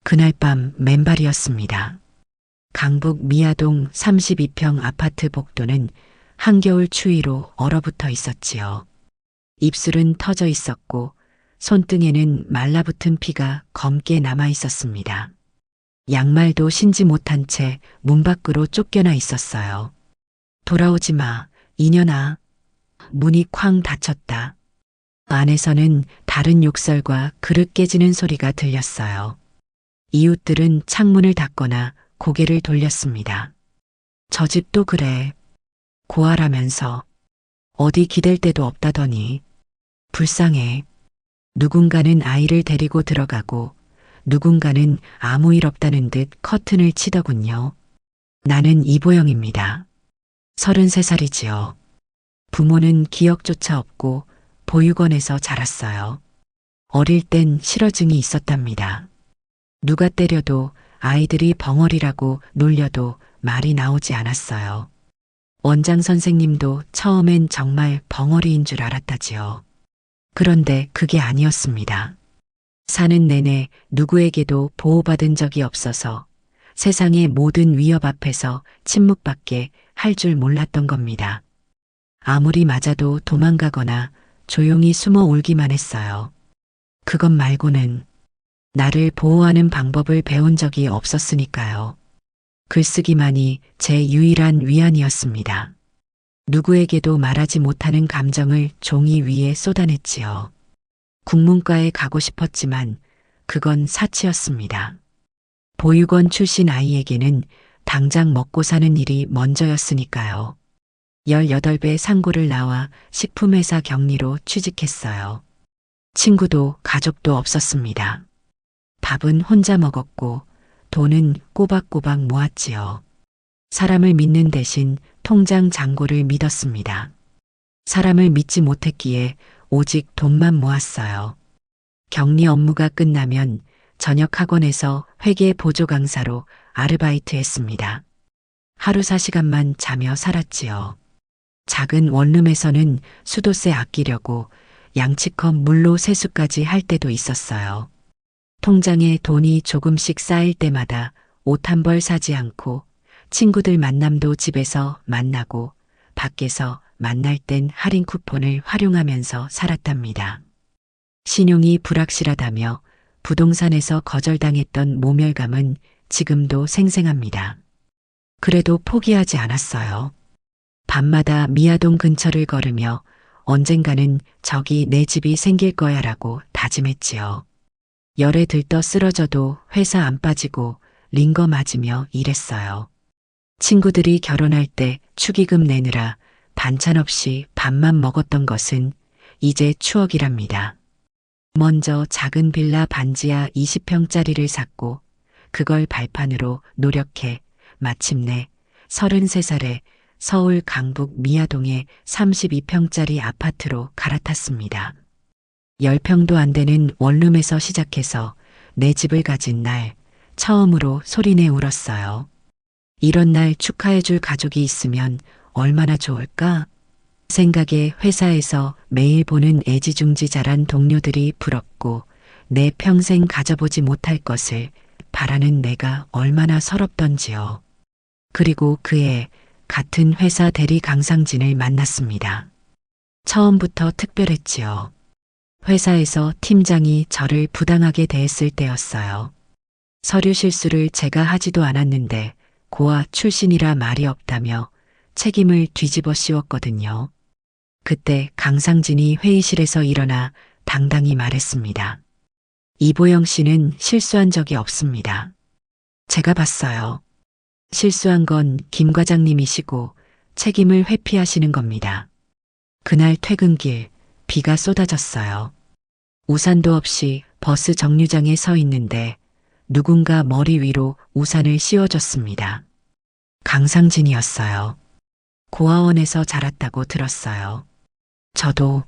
그날 밤 맨발이었습니다. 강북 미아동 32평 아파트 복도는 한겨울 추위로 얼어붙어 있었지요. 입술은 터져 있었고 손등에는 말라붙은 피가 검게 남아 있었습니다. 양말도 신지 못한 채 문 밖으로 쫓겨나 있었어요. 돌아오지 마, 이년아. 문이 쾅 닫혔다. 안에서는 다른 욕설과 그릇 깨지는 소리가 들렸어요. 이웃들은 창문을 닫거나 고개를 돌렸습니다. 저 집도 그래. 고아라면서. 어디 기댈 데도 없다더니. 불쌍해. 누군가는 아이를 데리고 들어가고 누군가는 아무 일 없다는 듯 커튼을 치더군요. 나는 이보영입니다. 33살이지요. 부모는 기억조차 없고 보육원에서 자랐어요. 어릴 땐 실어증이 있었답니다. 누가 때려도 아이들이 벙어리라고 놀려도 말이 나오지 않았어요. 원장 선생님도 처음엔 정말 벙어리인 줄 알았다지요. 그런데 그게 아니었습니다. 사는 내내 누구에게도 보호받은 적이 없어서 세상의 모든 위협 앞에서 침묵밖에 할 줄 몰랐던 겁니다. 아무리 맞아도 도망가거나 조용히 숨어 울기만 했어요. 그것 말고는 나를 보호하는 방법을 배운 적이 없었으니까요. 글쓰기만이 제 유일한 위안이었습니다. 누구에게도 말하지 못하는 감정을 종이 위에 쏟아냈지요. 국문과에 가고 싶었지만 그건 사치였습니다. 보육원 출신 아이에게는 당장 먹고 사는 일이 먼저였으니까요. 18배 상고를 나와 식품회사 격리로 취직했어요. 친구도 가족도 없었습니다. 밥은 혼자 먹었고 돈은 꼬박꼬박 모았지요. 사람을 믿는 대신 통장 잔고를 믿었습니다. 사람을 믿지 못했기에 오직 돈만 모았어요. 격리 업무가 끝나면 저녁 학원에서 회계 보조 강사로 아르바이트했습니다. 하루 4시간만 자며 살았지요. 작은 원룸에서는 수도세 아끼려고 양치컵 물로 세수까지 할 때도 있었어요. 통장에 돈이 조금씩 쌓일 때마다 옷 한 벌 사지 않고 친구들 만남도 집에서 만나고 밖에서 만날 땐 할인 쿠폰을 활용하면서 살았답니다. 신용이 불확실하다며 부동산에서 거절당했던 모멸감은 지금도 생생합니다. 그래도 포기하지 않았어요. 밤마다 미아동 근처를 걸으며 언젠가는 저기 내 집이 생길 거야라고 다짐했지요. 열에 들떠 쓰러져도 회사 안 빠지고 링거 맞으며 일했어요. 친구들이 결혼할 때 축의금 내느라 반찬 없이 밥만 먹었던 것은 이제 추억이랍니다. 먼저 작은 빌라 반지하 20평짜리를 샀고 그걸 발판으로 노력해 마침내 33살에 서울 강북 미아동의 32평짜리 아파트로 갈아탔습니다. 10평도 안 되는 원룸에서 시작해서 내 집을 가진 날 처음으로 소리내 울었어요. 이런 날 축하해줄 가족이 있으면 얼마나 좋을까? 생각에 회사에서 매일 보는 애지중지 자란 동료들이 부럽고 내 평생 가져보지 못할 것을 바라는 내가 얼마나 서럽던지요. 그리고 그해 같은 회사 대리 강상진을 만났습니다. 처음부터 특별했지요. 회사에서 팀장이 저를 부당하게 대했을 때였어요. 서류 실수를 제가 하지도 않았는데 고아 출신이라 말이 없다며 책임을 뒤집어 씌웠거든요. 그때 강상진이 회의실에서 일어나 당당히 말했습니다. 이보영 씨는 실수한 적이 없습니다. 제가 봤어요. 실수한 건 김 과장님이시고 책임을 회피하시는 겁니다. 그날 퇴근길 비가 쏟아졌어요. 우산도 없이 버스 정류장에 서 있는데 누군가 머리 위로 우산을 씌워줬습니다. 강상진이었어요. 고아원에서 자랐다고 들었어요. 저도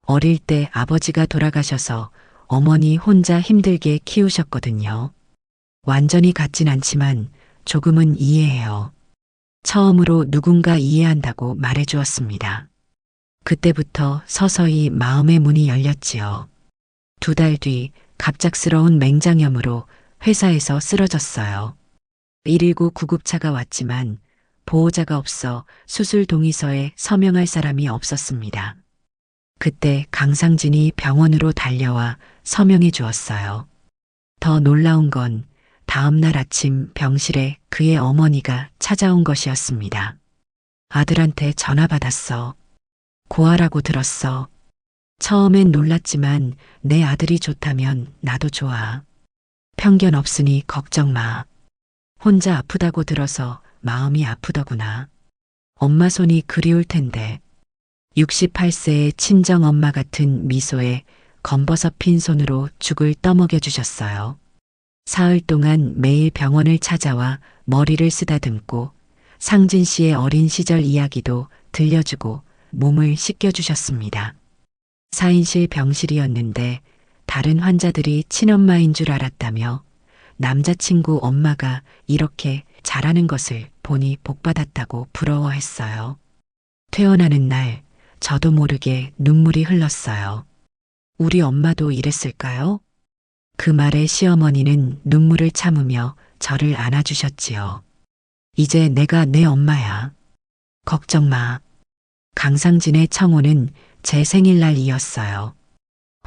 어릴 때 아버지가 돌아가셔서 어머니 혼자 힘들게 키우셨거든요. 완전히 같진 않지만 조금은 이해해요. 처음으로 누군가 이해한다고 말해주었습니다. 그때부터 서서히 마음의 문이 열렸지요. 2달 뒤 갑작스러운 맹장염으로 회사에서 쓰러졌어요. 119 구급차가 왔지만 보호자가 없어 수술 동의서에 서명할 사람이 없었습니다. 그때 강상진이 병원으로 달려와 서명해 주었어요. 더 놀라운 건 다음 날 아침 병실에 그의 어머니가 찾아온 것이었습니다. 아들한테 전화 받았어. 고아라고 들었어. 처음엔 놀랐지만 내 아들이 좋다면 나도 좋아. 편견 없으니 걱정 마. 혼자 아프다고 들어서 마음이 아프더구나. 엄마 손이 그리울 텐데. 68세의 친정 엄마 같은 미소에 검버섯 핀 손으로 죽을 떠먹여 주셨어요. 사흘 동안 매일 병원을 찾아와 머리를 쓰다듬고 상진 씨의 어린 시절 이야기도 들려주고 몸을 씻겨주셨습니다. 4인실 병실이었는데 다른 환자들이 친엄마인 줄 알았다며 남자친구 엄마가 이렇게 잘하는 것을 보니 복받았다고 부러워했어요. 퇴원하는 날 저도 모르게 눈물이 흘렀어요. 우리 엄마도 이랬을까요? 그 말에 시어머니는 눈물을 참으며 저를 안아주셨지요. 이제 내가 내 엄마야. 걱정 마. 강상진의 청혼은 제 생일날이었어요.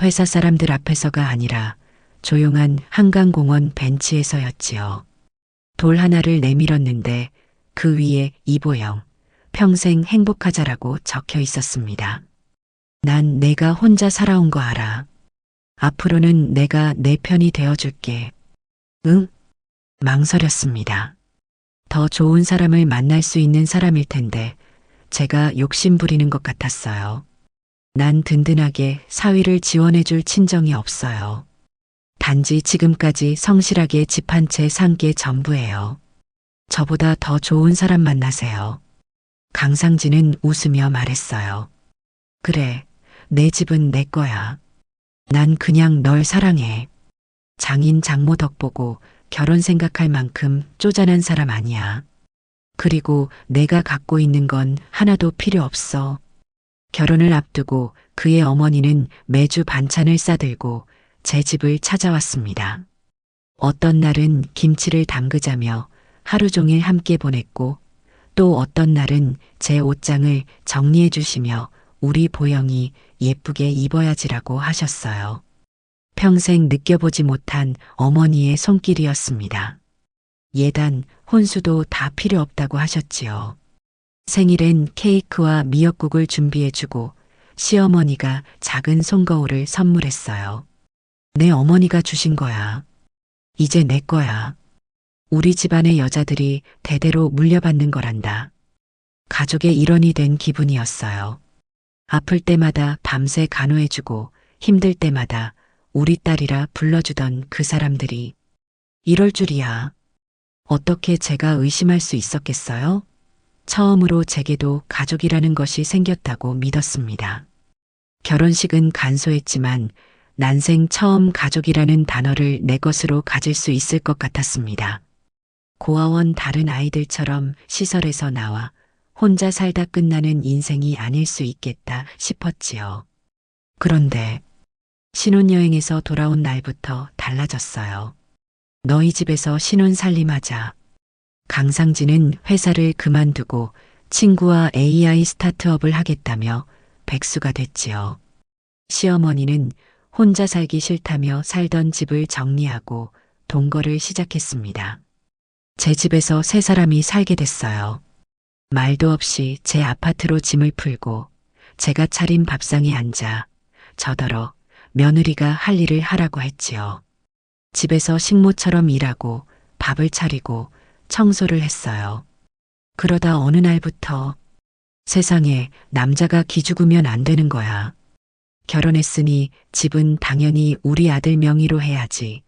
회사 사람들 앞에서가 아니라 조용한 한강공원 벤치에서였지요. 돌 하나를 내밀었는데 그 위에 이보영, 평생 행복하자라고 적혀 있었습니다. 난 내가 혼자 살아온 거 알아. 앞으로는 내가 내 편이 되어줄게. 응? 망설였습니다. 더 좋은 사람을 만날 수 있는 사람일 텐데 제가 욕심 부리는 것 같았어요. 난 든든하게 사위를 지원해줄 친정이 없어요. 단지 지금까지 성실하게 집 한 채 산 게 전부예요. 저보다 더 좋은 사람 만나세요. 강상진은 웃으며 말했어요. 그래, 내 집은 내 거야. 난 그냥 널 사랑해. 장인 장모 덕보고 결혼 생각할 만큼 쪼잔한 사람 아니야. 그리고 내가 갖고 있는 건 하나도 필요 없어. 결혼을 앞두고 그의 어머니는 매주 반찬을 싸들고 제 집을 찾아왔습니다. 어떤 날은 김치를 담그자며 하루 종일 함께 보냈고 또 어떤 날은 제 옷장을 정리해 주시며 우리 보영이 예쁘게 입어야지라고 하셨어요. 평생 느껴보지 못한 어머니의 손길이었습니다. 예단, 혼수도 다 필요 없다고 하셨지요. 생일엔 케이크와 미역국을 준비해주고 시어머니가 작은 손거울을 선물했어요. 내 어머니가 주신 거야. 이제 내 거야. 우리 집안의 여자들이 대대로 물려받는 거란다. 가족의 일원이 된 기분이었어요. 아플 때마다 밤새 간호해주고 힘들 때마다 우리 딸이라 불러주던 그 사람들이 이럴 줄이야. 어떻게 제가 의심할 수 있었겠어요? 처음으로 제게도 가족이라는 것이 생겼다고 믿었습니다. 결혼식은 간소했지만 난생 처음 가족이라는 단어를 내 것으로 가질 수 있을 것 같았습니다. 고아원 다른 아이들처럼 시설에서 나와 혼자 살다 끝나는 인생이 아닐 수 있겠다 싶었지요. 그런데 신혼여행에서 돌아온 날부터 달라졌어요. 너희 집에서 신혼 살림하자. 강상진은 회사를 그만두고 친구와 AI 스타트업을 하겠다며 백수가 됐지요. 시어머니는 혼자 살기 싫다며 살던 집을 정리하고 동거를 시작했습니다. 제 집에서 세 사람이 살게 됐어요. 말도 없이 제 아파트로 짐을 풀고 제가 차린 밥상에 앉아 저더러 며느리가 할 일을 하라고 했지요. 집에서 식모처럼 일하고 밥을 차리고 청소를 했어요. 그러다 어느 날부터 세상에 남자가 기죽으면 안 되는 거야. 결혼했으니 집은 당연히 우리 아들 명의로 해야지.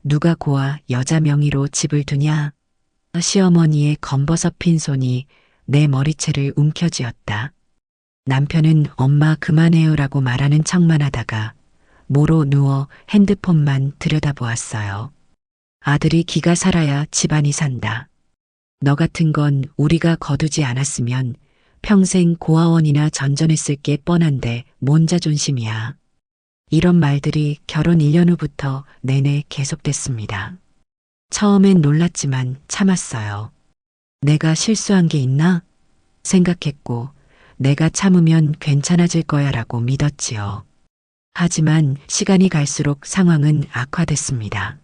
누가 고아 여자 명의로 집을 두냐? 시어머니의 검버섯 핀 손이 내 머리채를 움켜쥐었다. 남편은 엄마 그만해요라고 말하는 척만 하다가 모로 누워 핸드폰만 들여다보았어요. 아들이 기가 살아야 집안이 산다. 너 같은 건 우리가 거두지 않았으면 평생 고아원이나 전전했을 게 뻔한데 뭔 자존심이야. 이런 말들이 결혼 1년 후부터 내내 계속됐습니다. 처음엔 놀랐지만 참았어요. 내가 실수한 게 있나? 생각했고, 내가 참으면 괜찮아질 거야 라고 믿었지요. 하지만 시간이 갈수록 상황은 악화됐습니다.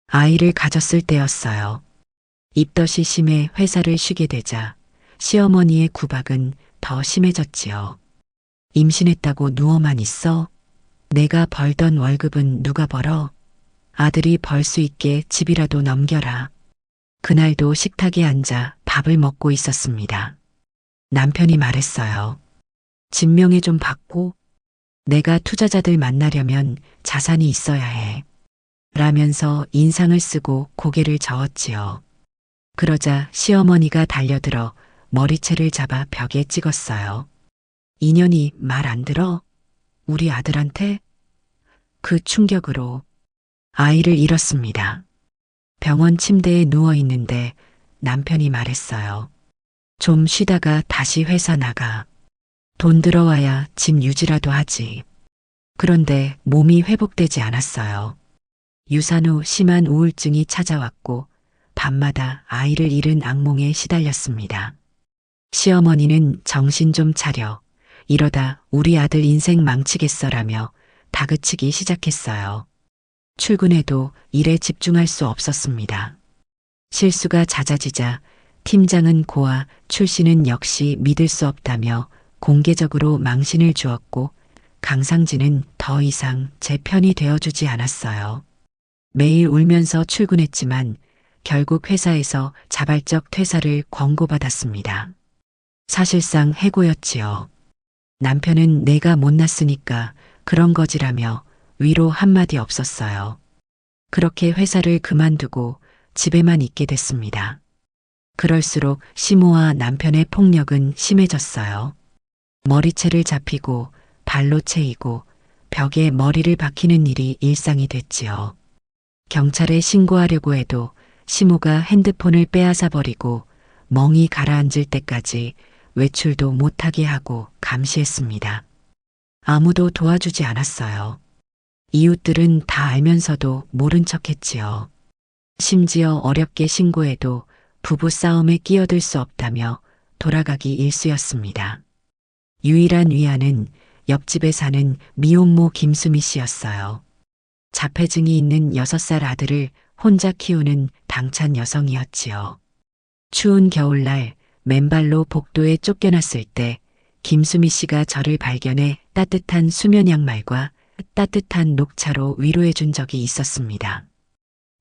아이를 가졌을 때였어요. 입덧이 심해 회사를 쉬게 되자 시어머니의 구박은 더 심해졌지요. 임신했다고 누워만 있어? 내가 벌던 월급은 누가 벌어? 아들이 벌 수 있게 집이라도 넘겨라. 그날도 식탁에 앉아 밥을 먹고 있었습니다. 남편이 말했어요. 진명에 좀 받고 내가 투자자들 만나려면 자산이 있어야 해. 라면서 인상을 쓰고 고개를 저었지요. 그러자 시어머니가 달려들어 머리채를 잡아 벽에 찍었어요. 인연이 말 안 들어? 우리 아들한테? 그 충격으로 아이를 잃었습니다. 병원 침대에 누워 있는데 남편이 말했어요. 좀 쉬다가 다시 회사 나가. 돈 들어와야 집 유지라도 하지. 그런데 몸이 회복되지 않았어요. 유산 후 심한 우울증이 찾아왔고 밤마다 아이를 잃은 악몽에 시달렸습니다. 시어머니는 정신 좀 차려. 이러다 우리 아들 인생 망치겠어라며 다그치기 시작했어요. 출근해도 일에 집중할 수 없었습니다. 실수가 잦아지자 팀장은 고아, 출신은 역시 믿을 수 없다며 공개적으로 망신을 주었고 강상진은 더 이상 제 편이 되어주지 않았어요. 매일 울면서 출근했지만 결국 회사에서 자발적 퇴사를 권고받았습니다. 사실상 해고였지요. 남편은 내가 못났으니까 그런 거지라며 위로 한마디 없었어요. 그렇게 회사를 그만두고 집에만 있게 됐습니다. 그럴수록 시모와 남편의 폭력은 심해졌어요. 머리채를 잡히고 발로 채이고 벽에 머리를 박히는 일이 일상이 됐지요. 경찰에 신고하려고 해도 시모가 핸드폰을 빼앗아 버리고 멍이 가라앉을 때까지 외출도 못하게 하고 감시했습니다. 아무도 도와주지 않았어요. 이웃들은 다 알면서도 모른 척했지요. 심지어 어렵게 신고해도 부부 싸움에 끼어들 수 없다며 돌아가기 일쑤였습니다. 유일한 위안은 옆집에 사는 미혼모 김수미 씨였어요. 자폐증이 있는 6살 아들을 혼자 키우는 당찬 여성이었지요. 추운 겨울날 맨발로 복도에 쫓겨났을 때 김수미 씨가 저를 발견해 따뜻한 수면 양말과 따뜻한 녹차로 위로해 준 적이 있었습니다.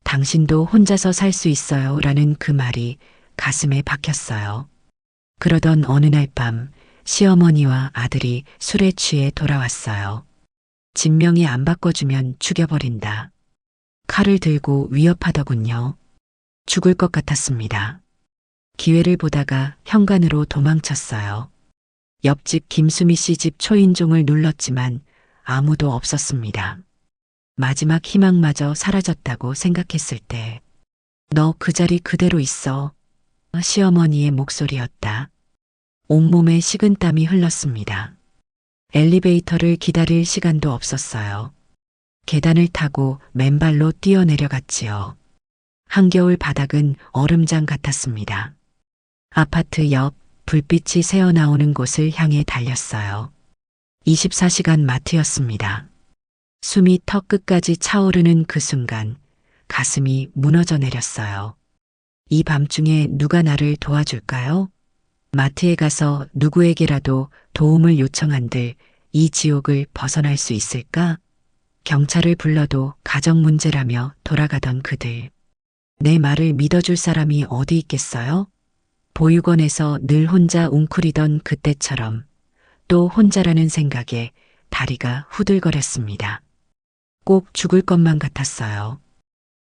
당신도 혼자서 살 수 있어요 라는 그 말이 가슴에 박혔어요. 그러던 어느 날 밤 시어머니와 아들이 술에 취해 돌아왔어요. 진명이 안 바꿔주면 죽여버린다. 칼을 들고 위협하더군요. 죽을 것 같았습니다. 기회를 보다가 현관으로 도망쳤어요. 옆집 김수미 씨 집 초인종을 눌렀지만 아무도 없었습니다. 마지막 희망마저 사라졌다고 생각했을 때, 너 그 자리 그대로 있어. 시어머니의 목소리였다. 온몸에 식은땀이 흘렀습니다. 엘리베이터를 기다릴 시간도 없었어요. 계단을 타고 맨발로 뛰어내려갔지요. 한겨울 바닥은 얼음장 같았습니다. 아파트 옆 불빛이 새어나오는 곳을 향해 달렸어요. 24시간 마트였습니다. 숨이 턱 끝까지 차오르는 그 순간 가슴이 무너져 내렸어요. 이 밤중에 누가 나를 도와줄까요? 마트에 가서 누구에게라도 도움을 요청한들 이 지옥을 벗어날 수 있을까? 경찰을 불러도 가정 문제라며 돌아가던 그들. 내 말을 믿어줄 사람이 어디 있겠어요? 보육원에서 늘 혼자 웅크리던 그때처럼 또 혼자라는 생각에 다리가 후들거렸습니다. 꼭 죽을 것만 같았어요.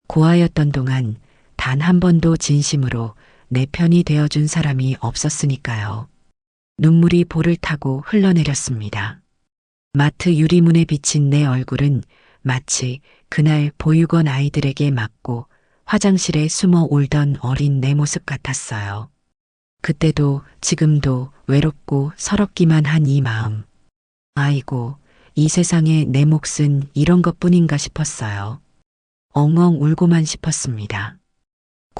고아였던 동안 단 한 번도 진심으로 내 편이 되어준 사람이 없었으니까요. 눈물이 볼을 타고 흘러내렸습니다. 마트 유리문에 비친 내 얼굴은 마치 그날 보육원 아이들에게 맞고 화장실에 숨어 울던 어린 내 모습 같았어요. 그때도 지금도 외롭고 서럽기만 한 이 마음. 아이고, 이 세상에 내 몫은 이런 것뿐인가 싶었어요. 엉엉 울고만 싶었습니다.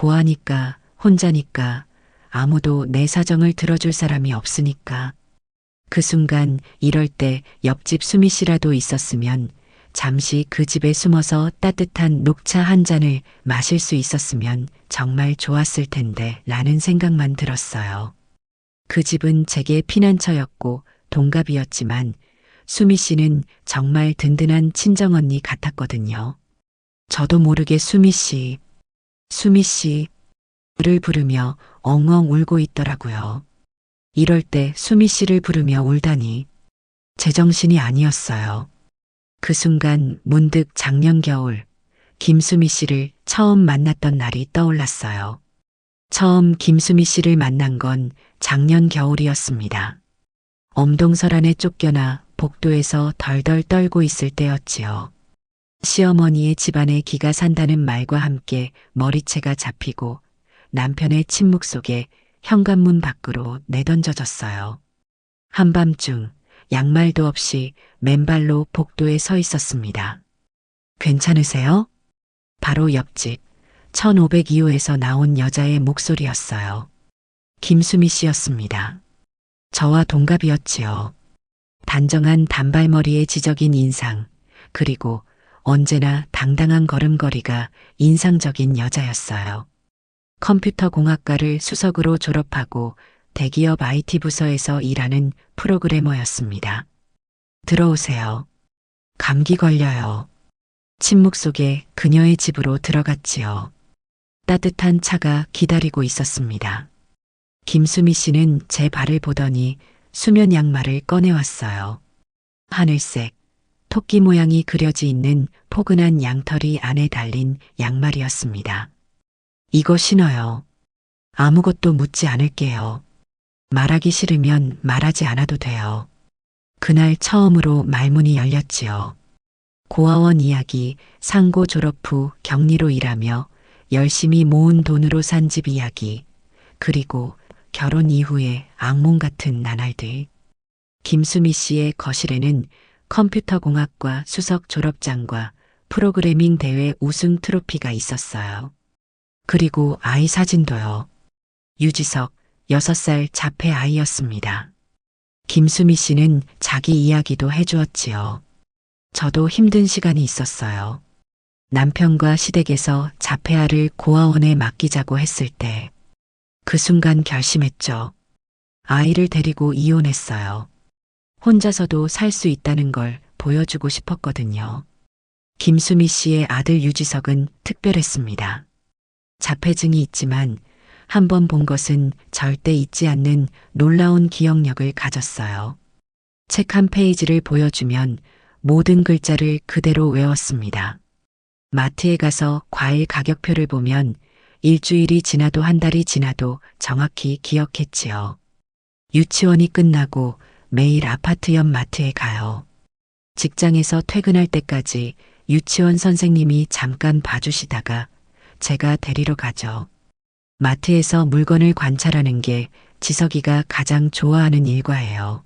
고아니까, 혼자니까, 아무도 내 사정을 들어줄 사람이 없으니까. 그 순간 이럴 때 옆집 수미 씨라도 있었으면 잠시 그 집에 숨어서 따뜻한 녹차 한 잔을 마실 수 있었으면 정말 좋았을 텐데 라는 생각만 들었어요. 그 집은 제게 피난처였고 동갑이었지만 수미 씨는 정말 든든한 친정언니 같았거든요. 저도 모르게 수미 씨를 부르며 엉엉 울고 있더라고요. 이럴 때 수미 씨를 부르며 울다니 제정신이 아니었어요. 그 순간 문득 작년 겨울 김수미 씨를 처음 만났던 날이 떠올랐어요. 처음 김수미 씨를 만난 건 작년 겨울이었습니다. 엄동설안에 쫓겨나 복도에서 덜덜 떨고 있을 때였지요. 시어머니의 집안에 기가 산다는 말과 함께 머리채가 잡히고 남편의 침묵 속에 현관문 밖으로 내던져졌어요. 한밤중 양말도 없이 맨발로 복도에 서 있었습니다. 괜찮으세요? 바로 옆집 1502호에서 나온 여자의 목소리였어요. 김수미 씨였습니다. 저와 동갑이었지요. 단정한 단발머리에 지적인 인상, 그리고 언제나 당당한 걸음걸이가 인상적인 여자였어요. 컴퓨터 공학과를 수석으로 졸업하고 대기업 IT 부서에서 일하는 프로그래머였습니다. 들어오세요. 감기 걸려요. 침묵 속에 그녀의 집으로 들어갔지요. 따뜻한 차가 기다리고 있었습니다. 김수미 씨는 제 발을 보더니 수면 양말을 꺼내왔어요. 하늘색, 토끼 모양이 그려져 있는 포근한 양털이 안에 달린 양말이었습니다. 이거 신어요. 아무것도 묻지 않을게요. 말하기 싫으면 말하지 않아도 돼요. 그날 처음으로 말문이 열렸지요. 고아원 이야기, 상고 졸업 후 격리로 일하며 열심히 모은 돈으로 산 집 이야기, 그리고 결혼 이후의 악몽 같은 나날들. 김수미 씨의 거실에는 컴퓨터공학과 수석 졸업장과 프로그래밍 대회 우승 트로피가 있었어요. 그리고 아이 사진도요. 유지석, 6살 자폐 아이였습니다. 김수미 씨는 자기 이야기도 해주었지요. 저도 힘든 시간이 있었어요. 남편과 시댁에서 자폐아를 고아원에 맡기자고 했을 때 그 순간 결심했죠. 아이를 데리고 이혼했어요. 혼자서도 살 수 있다는 걸 보여주고 싶었거든요. 김수미 씨의 아들 유지석은 특별했습니다. 자폐증이 있지만 한 번 본 것은 절대 잊지 않는 놀라운 기억력을 가졌어요. 책 한 페이지를 보여주면 모든 글자를 그대로 외웠습니다. 마트에 가서 과일 가격표를 보면 일주일이 지나도 한 달이 지나도 정확히 기억했지요. 유치원이 끝나고 매일 아파트 옆 마트에 가요. 직장에서 퇴근할 때까지 유치원 선생님이 잠깐 봐주시다가 제가 데리러 가죠. 마트에서 물건을 관찰하는 게 지석이가 가장 좋아하는 일과예요.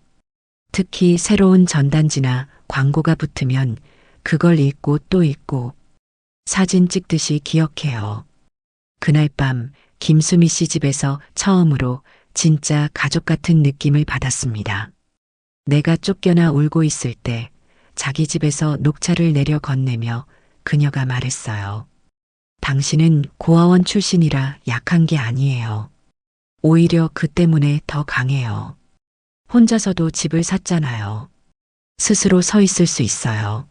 특히 새로운 전단지나 광고가 붙으면 그걸 읽고 또 읽고 사진 찍듯이 기억해요. 그날 밤 김수미 씨 집에서 처음으로 진짜 가족 같은 느낌을 받았습니다. 내가 쫓겨나 울고 있을 때 자기 집에서 녹차를 내려 건네며 그녀가 말했어요. 당신은 고아원 출신이라 약한 게 아니에요. 오히려 그 때문에 더 강해요. 혼자서도 집을 샀잖아요. 스스로 서 있을 수 있어요.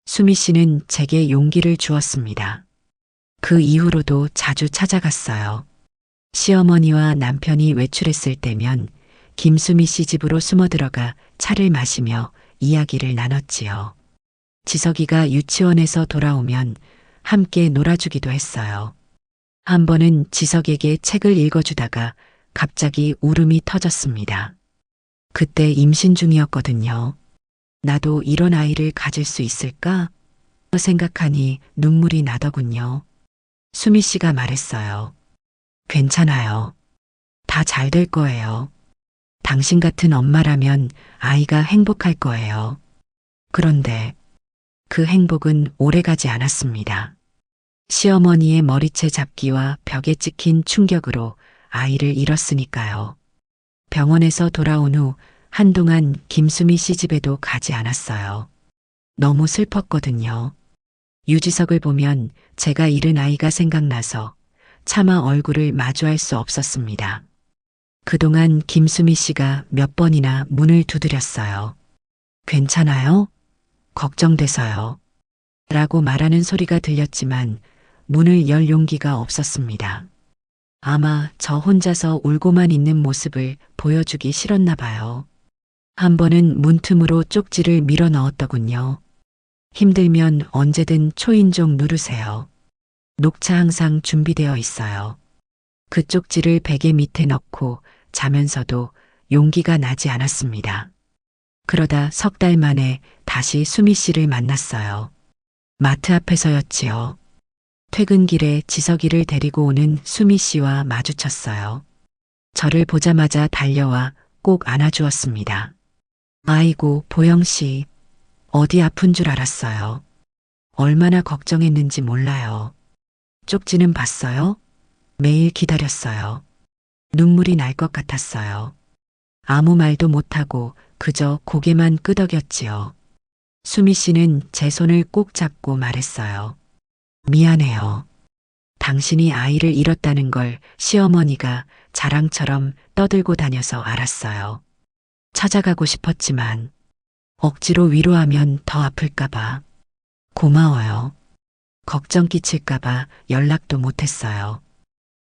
수미 씨는 제게 용기를 주었습니다. 그 이후로도 자주 찾아갔어요. 시어머니와 남편이 외출했을 때면 김수미 씨 집으로 숨어 들어가 차를 마시며 이야기를 나눴지요. 지석이가 유치원에서 돌아오면 함께 놀아주기도 했어요. 한 번은 지석에게 책을 읽어주다가 갑자기 울음이 터졌습니다. 그때 임신 중이었거든요. 나도 이런 아이를 가질 수 있을까? 생각하니 눈물이 나더군요. 수미 씨가 말했어요. 괜찮아요. 다 잘 될 거예요. 당신 같은 엄마라면 아이가 행복할 거예요. 그런데 그 행복은 오래가지 않았습니다. 시어머니의 머리채 잡기와 벽에 찍힌 충격으로 아이를 잃었으니까요. 병원에서 돌아온 후 한동안 김수미 씨 집에도 가지 않았어요. 너무 슬펐거든요. 유지석을 보면 제가 잃은 아이가 생각나서 차마 얼굴을 마주할 수 없었습니다. 그동안 김수미 씨가 몇 번이나 문을 두드렸어요. 괜찮아요? 걱정돼서요. 라고 말하는 소리가 들렸지만 문을 열 용기가 없었습니다. 아마 저 혼자서 울고만 있는 모습을 보여주기 싫었나 봐요. 한 번은 문틈으로 쪽지를 밀어 넣었더군요. 힘들면 언제든 초인종 누르세요. 녹차 항상 준비되어 있어요. 그 쪽지를 베개 밑에 넣고 자면서도 용기가 나지 않았습니다. 그러다 석 달 만에 다시 수미 씨를 만났어요. 마트 앞에서였지요. 퇴근길에 지석이를 데리고 오는 수미 씨와 마주쳤어요. 저를 보자마자 달려와 꼭 안아주었습니다. 아이고, 보영 씨. 어디 아픈 줄 알았어요. 얼마나 걱정했는지 몰라요. 쪽지는 봤어요? 매일 기다렸어요. 눈물이 날 것 같았어요. 아무 말도 못하고 그저 고개만 끄덕였지요. 수미 씨는 제 손을 꼭 잡고 말했어요. 미안해요. 당신이 아이를 잃었다는 걸 시어머니가 자랑처럼 떠들고 다녀서 알았어요. 찾아가고 싶었지만 억지로 위로하면 더 아플까봐. 고마워요. 걱정 끼칠까봐 연락도 못했어요.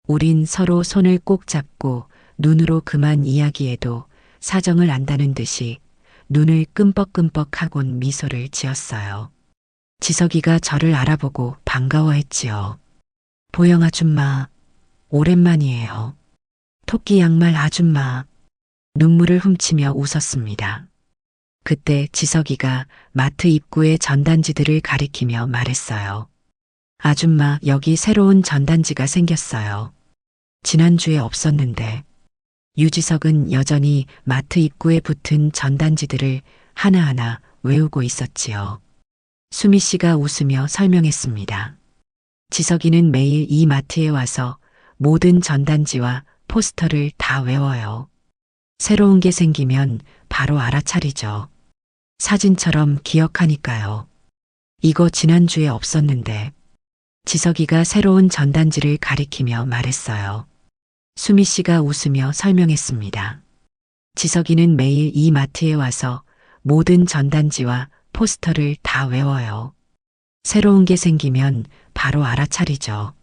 우린 서로 손을 꼭 잡고 눈으로 그만 이야기해도 사정을 안다는 듯이 눈을 끔뻑끔뻑 하곤 미소를 지었어요. 지석이가 저를 알아보고 반가워했지요. 보영 아줌마, 오랜만이에요. 토끼 양말 아줌마. 눈물을 훔치며 웃었습니다. 그때 지석이가 마트 입구의 전단지들을 가리키며 말했어요. 아줌마, 여기 새로운 전단지가 생겼어요. 지난주에 없었는데. 유지석은 여전히 마트 입구에 붙은 전단지들을 하나하나 외우고 있었지요. 수미 씨가 웃으며 설명했습니다. 지석이는 매일 이 마트에 와서 모든 전단지와 포스터를 다 외워요. 새로운 게 생기면 바로 알아차리죠. 사진처럼 기억하니까요. 이거 지난주에 없었는데. 지석이가 새로운 전단지를 가리키며 말했어요. 수미 씨가 웃으며 설명했습니다. 지석이는 매일 이 마트에 와서 모든 전단지와 포스터를 다 외워요. 새로운 게 생기면 바로 알아차리죠.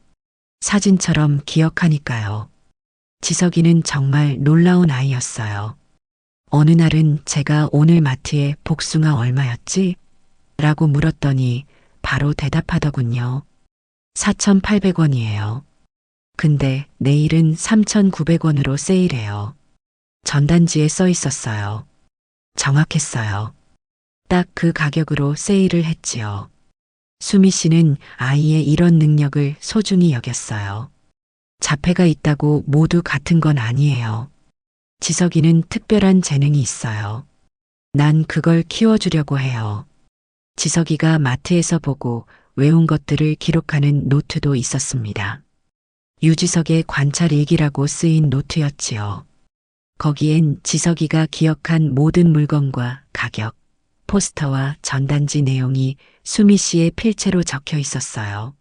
사진처럼 기억하니까요. 지석이는 정말 놀라운 아이였어요. 어느 날은 제가 오늘 마트에 복숭아 얼마였지? 라고 물었더니 바로 대답하더군요. 4,800원이에요. 근데 내일은 3,900원으로 세일해요. 전단지에 써 있었어요. 정확했어요. 딱 그 가격으로 세일을 했지요. 수미 씨는 아이의 이런 능력을 소중히 여겼어요. 자폐가 있다고 모두 같은 건 아니에요. 지석이는 특별한 재능이 있어요. 난 그걸 키워주려고 해요. 지석이가 마트에서 보고 외운 것들을 기록하는 노트도 있었습니다. 유지석의 관찰 일기라고 쓰인 노트였지요. 거기엔 지석이가 기억한 모든 물건과 가격, 포스터와 전단지 내용이 수미 씨의 필체로 적혀 있었어요.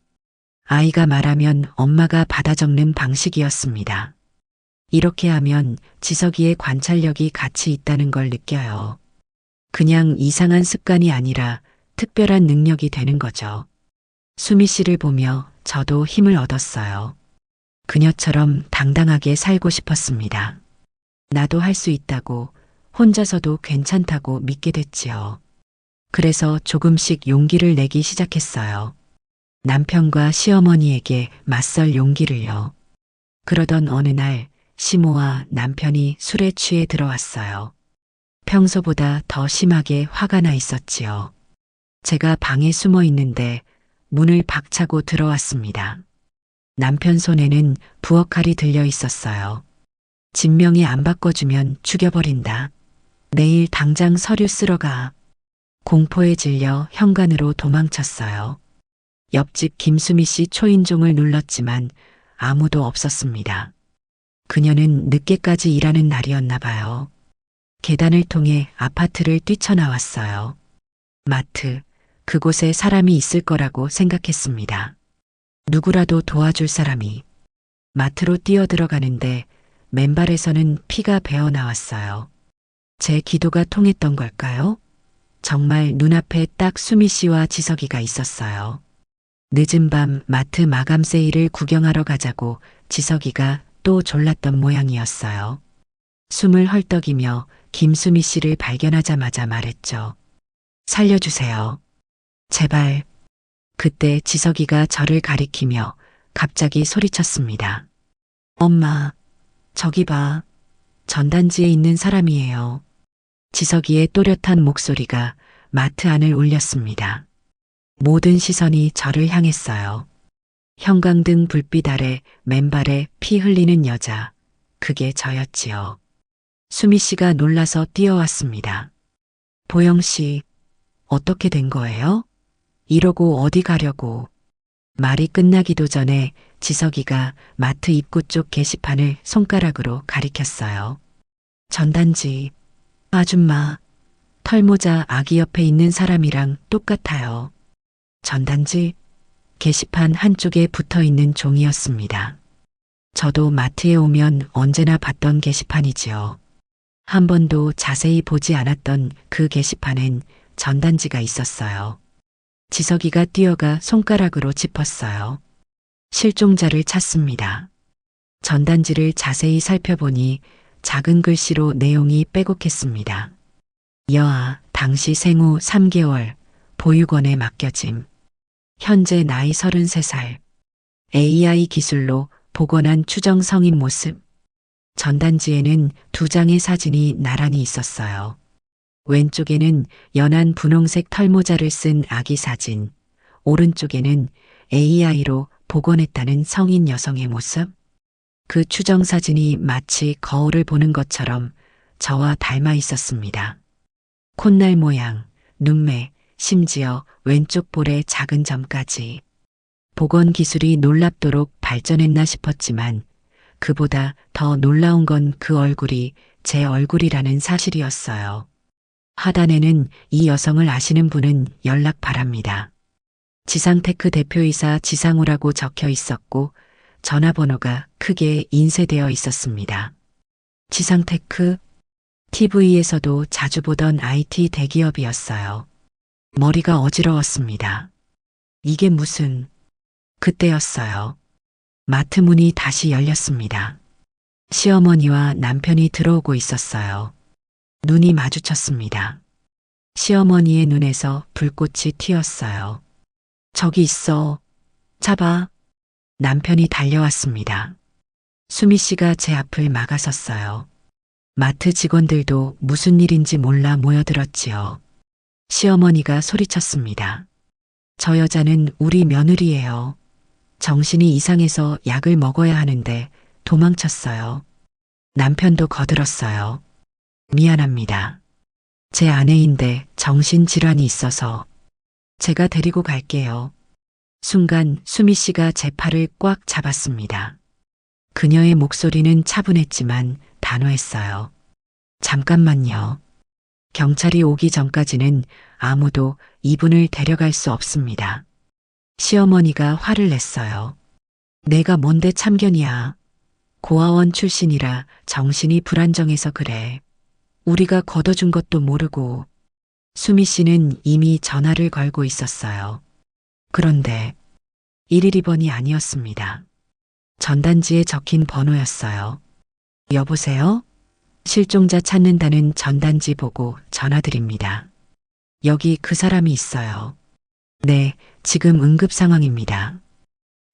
아이가 말하면 엄마가 받아 적는 방식이었습니다. 이렇게 하면 지석이의 관찰력이 가치 있다는 걸 느껴요. 그냥 이상한 습관이 아니라 특별한 능력이 되는 거죠. 수미 씨를 보며 저도 힘을 얻었어요. 그녀처럼 당당하게 살고 싶었습니다. 나도 할 수 있다고, 혼자서도 괜찮다고 믿게 됐지요. 그래서 조금씩 용기를 내기 시작했어요. 남편과 시어머니에게 맞설 용기를요. 그러던 어느 날 시모와 남편이 술에 취해 들어왔어요. 평소보다 더 심하게 화가 나 있었지요. 제가 방에 숨어 있는데 문을 박차고 들어왔습니다. 남편 손에는 부엌칼이 들려 있었어요. 진명이 안 바꿔주면 죽여버린다. 내일 당장 서류 쓰러 가. 공포에 질려 현관으로 도망쳤어요. 옆집 김수미 씨 초인종을 눌렀지만 아무도 없었습니다. 그녀는 늦게까지 일하는 날이었나 봐요. 계단을 통해 아파트를 뛰쳐나왔어요. 마트, 그곳에 사람이 있을 거라고 생각했습니다. 누구라도 도와줄 사람이. 마트로 뛰어들어가는데 맨발에서는 피가 배어 나왔어요. 제 기도가 통했던 걸까요? 정말 눈앞에 딱 수미 씨와 지석이가 있었어요. 늦은 밤 마트 마감 세일을 구경하러 가자고 지석이가 또 졸랐던 모양이었어요. 숨을 헐떡이며 김수미 씨를 발견하자마자 말했죠. 살려주세요. 제발. 그때 지석이가 저를 가리키며 갑자기 소리쳤습니다. 엄마, 저기 봐. 전단지에 있는 사람이에요. 지석이의 또렷한 목소리가 마트 안을 울렸습니다. 모든 시선이 저를 향했어요. 형광등 불빛 아래 맨발에 피 흘리는 여자. 그게 저였지요. 수미 씨가 놀라서 뛰어왔습니다. 보영 씨, 어떻게 된 거예요? 이러고 어디 가려고. 말이 끝나기도 전에 지석이가 마트 입구 쪽 게시판을 손가락으로 가리켰어요. 전단지, 아줌마, 털모자 아기 옆에 있는 사람이랑 똑같아요. 전단지, 게시판 한쪽에 붙어 있는 종이였습니다. 저도 마트에 오면 언제나 봤던 게시판이지요. 한 번도 자세히 보지 않았던 그 게시판엔 전단지가 있었어요. 지석이가 뛰어가 손가락으로 짚었어요. 실종자를 찾습니다. 전단지를 자세히 살펴보니 작은 글씨로 내용이 빼곡했습니다. 여아, 당시 생후 3개월, 보육원에 맡겨짐. 현재 나이 33살. AI 기술로 복원한 추정 성인 모습. 전단지에는 2장의 사진이 나란히 있었어요. 왼쪽에는 연한 분홍색 털모자를 쓴 아기 사진, 오른쪽에는 AI로 복원했다는 성인 여성의 모습. 그 추정 사진이 마치 거울을 보는 것처럼 저와 닮아 있었습니다. 콧날 모양, 눈매, 심지어 왼쪽 볼에 작은 점까지. 복원 기술이 놀랍도록 발전했나 싶었지만 그보다 더 놀라운 건 그 얼굴이 제 얼굴이라는 사실이었어요. 하단에는 이 여성을 아시는 분은 연락 바랍니다. 지상테크 대표이사 지상우라고 적혀 있었고 전화번호가 크게 인쇄되어 있었습니다. 지상테크, TV에서도 자주 보던 IT 대기업이었어요. 머리가 어지러웠습니다. 이게 무슨... 그때였어요. 마트 문이 다시 열렸습니다. 시어머니와 남편이 들어오고 있었어요. 눈이 마주쳤습니다. 시어머니의 눈에서 불꽃이 튀었어요. 저기 있어. 잡아. 남편이 달려왔습니다. 수미 씨가 제 앞을 막아섰어요. 마트 직원들도 무슨 일인지 몰라 모여들었지요. 시어머니가 소리쳤습니다. 저 여자는 우리 며느리예요. 정신이 이상해서 약을 먹어야 하는데 도망쳤어요. 남편도 거들었어요. 미안합니다. 제 아내인데 정신질환이 있어서 제가 데리고 갈게요. 순간 수미 씨가 제 팔을 꽉 잡았습니다. 그녀의 목소리는 차분했지만 단호했어요. 잠깐만요. 경찰이 오기 전까지는 아무도 이분을 데려갈 수 없습니다. 시어머니가 화를 냈어요. 내가 뭔데 참견이야. 고아원 출신이라 정신이 불안정해서 그래. 우리가 걷어준 것도 모르고. 수미 씨는 이미 전화를 걸고 있었어요. 그런데 112번이 아니었습니다. 전단지에 적힌 번호였어요. 여보세요? 실종자 찾는다는 전단지 보고 전화드립니다. 여기 그 사람이 있어요. 네, 지금 응급 상황입니다.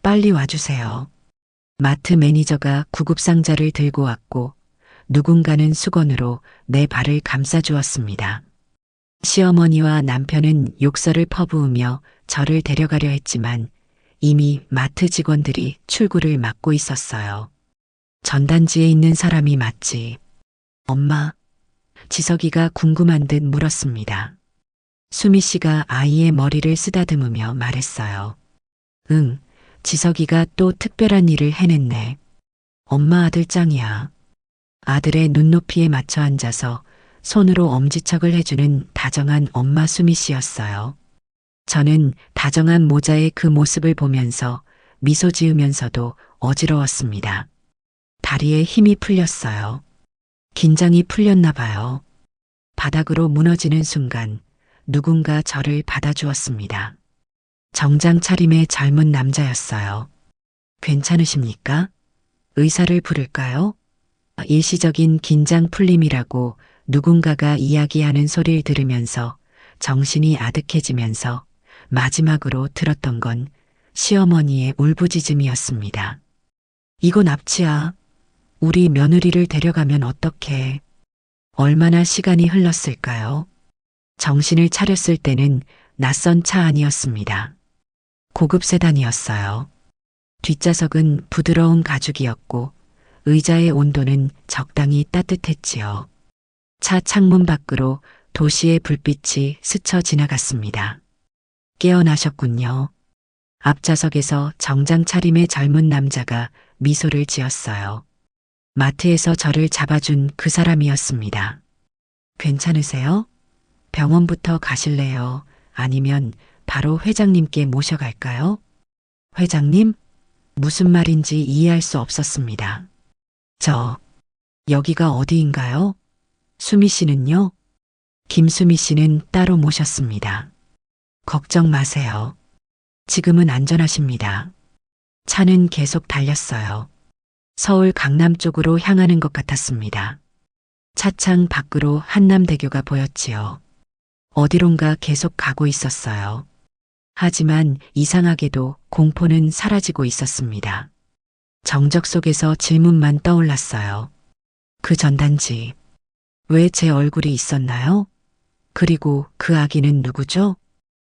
빨리 와주세요. 마트 매니저가 구급상자를 들고 왔고 누군가는 수건으로 내 발을 감싸주었습니다. 시어머니와 남편은 욕설을 퍼부으며 저를 데려가려 했지만 이미 마트 직원들이 출구를 막고 있었어요. 전단지에 있는 사람이 맞지? 엄마, 지석이가 궁금한 듯 물었습니다. 수미 씨가 아이의 머리를 쓰다듬으며 말했어요. 응, 지석이가 또 특별한 일을 해냈네. 엄마 아들 짱이야. 아들의 눈높이에 맞춰 앉아서 손으로 엄지척을 해주는 다정한 엄마 수미 씨였어요. 저는 다정한 모자의 그 모습을 보면서 미소 지으면서도 어지러웠습니다. 다리에 힘이 풀렸어요. 긴장이 풀렸나 봐요. 바닥으로 무너지는 순간 누군가 저를 받아주었습니다. 정장 차림의 젊은 남자였어요. 괜찮으십니까? 의사를 부를까요? 일시적인 긴장 풀림이라고 누군가가 이야기하는 소리를 들으면서 정신이 아득해지면서 마지막으로 들었던 건 시어머니의 울부짖음이었습니다. 이거 납치야. 우리 며느리를 데려가면 어떡해. 얼마나 시간이 흘렀을까요? 정신을 차렸을 때는 낯선 차 안이었습니다. 고급 세단이었어요. 뒷좌석은 부드러운 가죽이었고 의자의 온도는 적당히 따뜻했지요. 차 창문 밖으로 도시의 불빛이 스쳐 지나갔습니다. 깨어나셨군요. 앞좌석에서 정장 차림의 젊은 남자가 미소를 지었어요. 마트에서 저를 잡아준 그 사람이었습니다. 괜찮으세요? 병원부터 가실래요? 아니면 바로 회장님께 모셔갈까요? 회장님? 무슨 말인지 이해할 수 없었습니다. 여기가 어디인가요? 수미 씨는요? 김수미 씨는 따로 모셨습니다. 걱정 마세요. 지금은 안전하십니다. 차는 계속 달렸어요. 서울 강남 쪽으로 향하는 것 같았습니다. 차창 밖으로 한남대교가 보였지요. 어디론가 계속 가고 있었어요. 하지만 이상하게도 공포는 사라지고 있었습니다. 정적 속에서 질문만 떠올랐어요. 그 전단지. 왜 제 얼굴이 있었나요? 그리고 그 아기는 누구죠?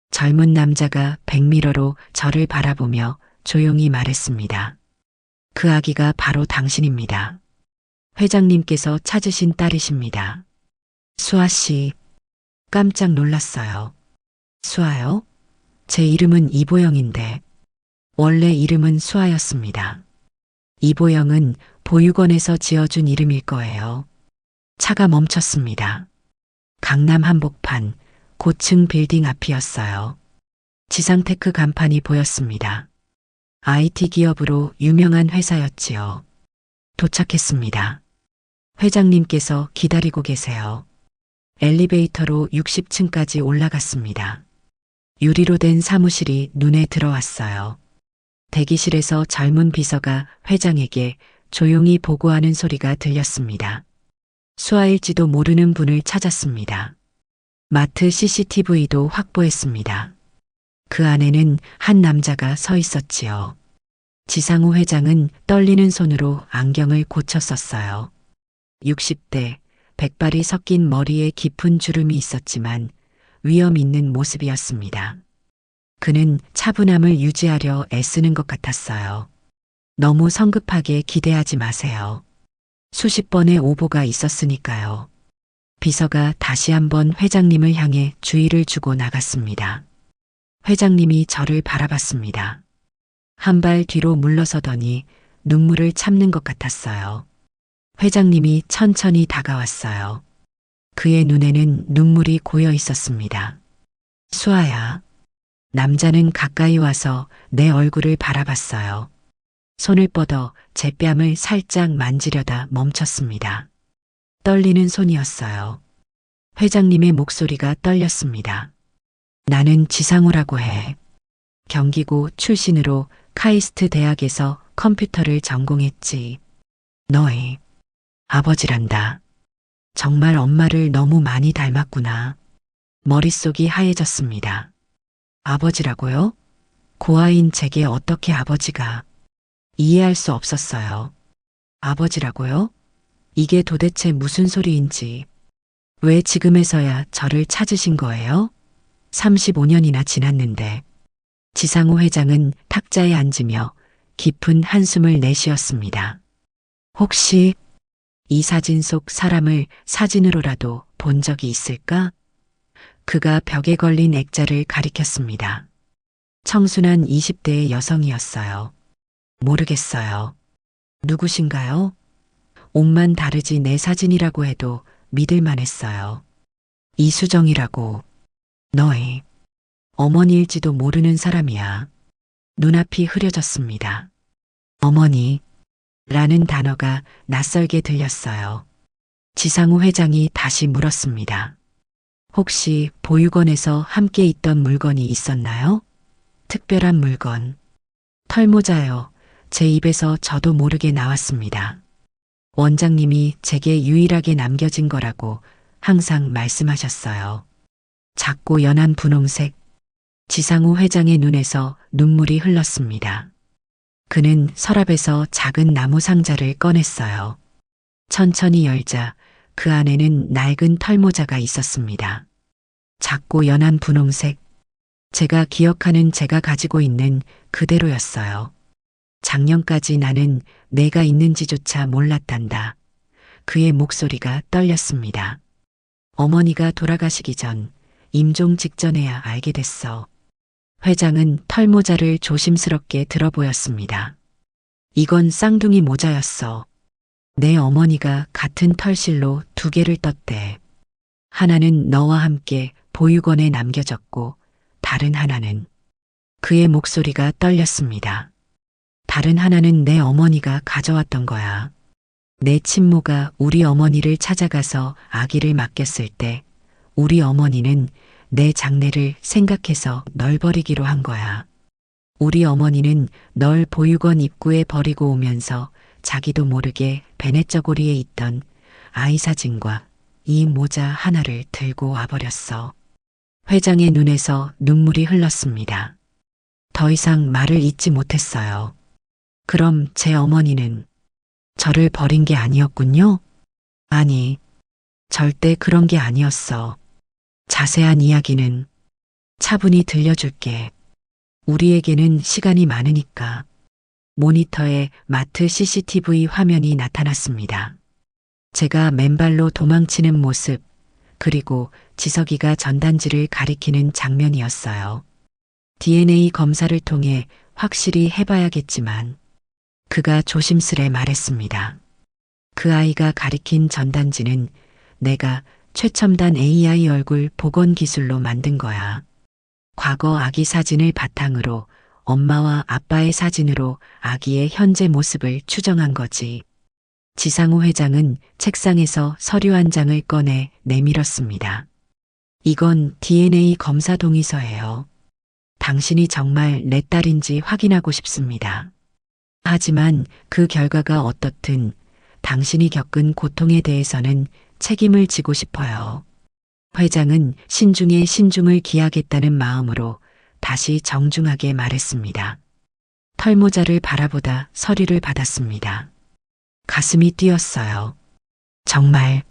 젊은 남자가 백미러로 저를 바라보며 조용히 말했습니다. 그 아기가 바로 당신입니다. 회장님께서 찾으신 딸이십니다. 수아 씨. 깜짝 놀랐어요. 수아요? 제 이름은 이보영인데 원래 이름은 수아였습니다. 이보영은 보육원에서 지어준 이름일 거예요. 차가 멈췄습니다. 강남 한복판 고층 빌딩 앞이었어요. 지상테크 간판이 보였습니다. IT 기업으로 유명한 회사였지요. 도착했습니다. 회장님께서 기다리고 계세요. 엘리베이터로 60층까지 올라갔습니다. 유리로 된 사무실이 눈에 들어왔어요. 대기실에서 젊은 비서가 회장에게 조용히 보고하는 소리가 들렸습니다. 수아일지도 모르는 분을 찾았습니다. 마트 CCTV도 확보했습니다. 그 안에는 한 남자가 서 있었지요. 지상우 회장은 떨리는 손으로 안경을 고쳐 썼어요. 60대, 백발이 섞인 머리에 깊은 주름이 있었지만 위험 있는 모습이었습니다. 그는 차분함을 유지하려 애쓰는 것 같았어요. 너무 성급하게 기대하지 마세요. 수십 번의 오보가 있었으니까요. 비서가 다시 한번 회장님을 향해 주의를 주고 나갔습니다. 회장님이 저를 바라봤습니다. 한 발 뒤로 물러서더니 눈물을 참는 것 같았어요. 회장님이 천천히 다가왔어요. 그의 눈에는 눈물이 고여 있었습니다. 수아야. 남자는 가까이 와서 내 얼굴을 바라봤어요. 손을 뻗어 제 뺨을 살짝 만지려다 멈췄습니다. 떨리는 손이었어요. 회장님의 목소리가 떨렸습니다. 나는 지상우라고 해. 경기고 출신으로 카이스트 대학에서 컴퓨터를 전공했지. 너의 아버지란다. 정말 엄마를 너무 많이 닮았구나. 머릿속이 하얘졌습니다. 아버지라고요? 고아인 제게 어떻게 아버지가. 이해할 수 없었어요. 아버지라고요? 이게 도대체 무슨 소리인지. 왜 지금에서야 저를 찾으신 거예요? 35년이나 지났는데. 지상우 회장은 탁자에 앉으며 깊은 한숨을 내쉬었습니다. 혹시 이 사진 속 사람을 사진으로라도 본 적이 있을까? 그가 벽에 걸린 액자를 가리켰습니다. 청순한 20대의 여성이었어요. 모르겠어요. 누구신가요? 옷만 다르지 내 사진이라고 해도 믿을만 했어요. 이수정이라고. 너희 어머니일지도 모르는 사람이야. 눈앞이 흐려졌습니다. 어머니 라는 단어가 낯설게 들렸어요. 지상우 회장이 다시 물었습니다. 혹시 보육원에서 함께 있던 물건이 있었나요? 특별한 물건. 털모자요. 제 입에서 저도 모르게 나왔습니다. 원장님이 제게 유일하게 남겨진 거라고 항상 말씀하셨어요. 작고 연한 분홍색. 지상우 회장의 눈에서 눈물이 흘렀습니다. 그는 서랍에서 작은 나무 상자를 꺼냈어요. 천천히 열자 그 안에는 낡은 털모자가 있었습니다. 작고 연한 분홍색. 제가 기억하는 제가 가지고 있는 그대로였어요. 작년까지 나는 내가 있는지조차 몰랐단다. 그의 목소리가 떨렸습니다. 어머니가 돌아가시기 전 임종 직전에야 알게 됐어. 회장은 털모자를 조심스럽게 들어보였습니다. 이건 쌍둥이 모자였어. 내 어머니가 같은 털실로 2개를 떴대. 하나는 너와 함께 보육원에 남겨졌고 다른 하나는. 그의 목소리가 떨렸습니다. 다른 하나는 내 어머니가 가져왔던 거야. 내 친모가 우리 어머니를 찾아가서 아기를 맡겼을 때 우리 어머니는 내 장래를 생각해서 널 버리기로 한 거야. 우리 어머니는 널 보육원 입구에 버리고 오면서 자기도 모르게 베넷저고리에 있던 아이 사진과 이 모자 하나를 들고 와버렸어. 회장의 눈에서 눈물이 흘렀습니다. 더 이상 말을 잇지 못했어요. 그럼 제 어머니는 저를 버린 게 아니었군요? 아니, 절대 그런 게 아니었어. 자세한 이야기는 차분히 들려줄게. 우리에게는 시간이 많으니까. 모니터에 마트 CCTV 화면이 나타났습니다. 제가 맨발로 도망치는 모습, 그리고 지석이가 전단지를 가리키는 장면이었어요. DNA 검사를 통해 확실히 해봐야겠지만, 그가 조심스레 말했습니다. 그 아이가 가리킨 전단지는 내가 최첨단 AI 얼굴 복원 기술로 만든 거야. 과거 아기 사진을 바탕으로 엄마와 아빠의 사진으로 아기의 현재 모습을 추정한 거지. 지상우 회장은 책상에서 서류 한 장을 꺼내 내밀었습니다. 이건 DNA 검사 동의서예요. 당신이 정말 내 딸인지 확인하고 싶습니다. 하지만 그 결과가 어떻든 당신이 겪은 고통에 대해서는 책임을 지고 싶어요. 회장은 신중에 신중을 기하겠다는 마음으로 다시 정중하게 말했습니다. 털모자를 바라보다 서류를 받았습니다. 가슴이 뛰었어요. 정말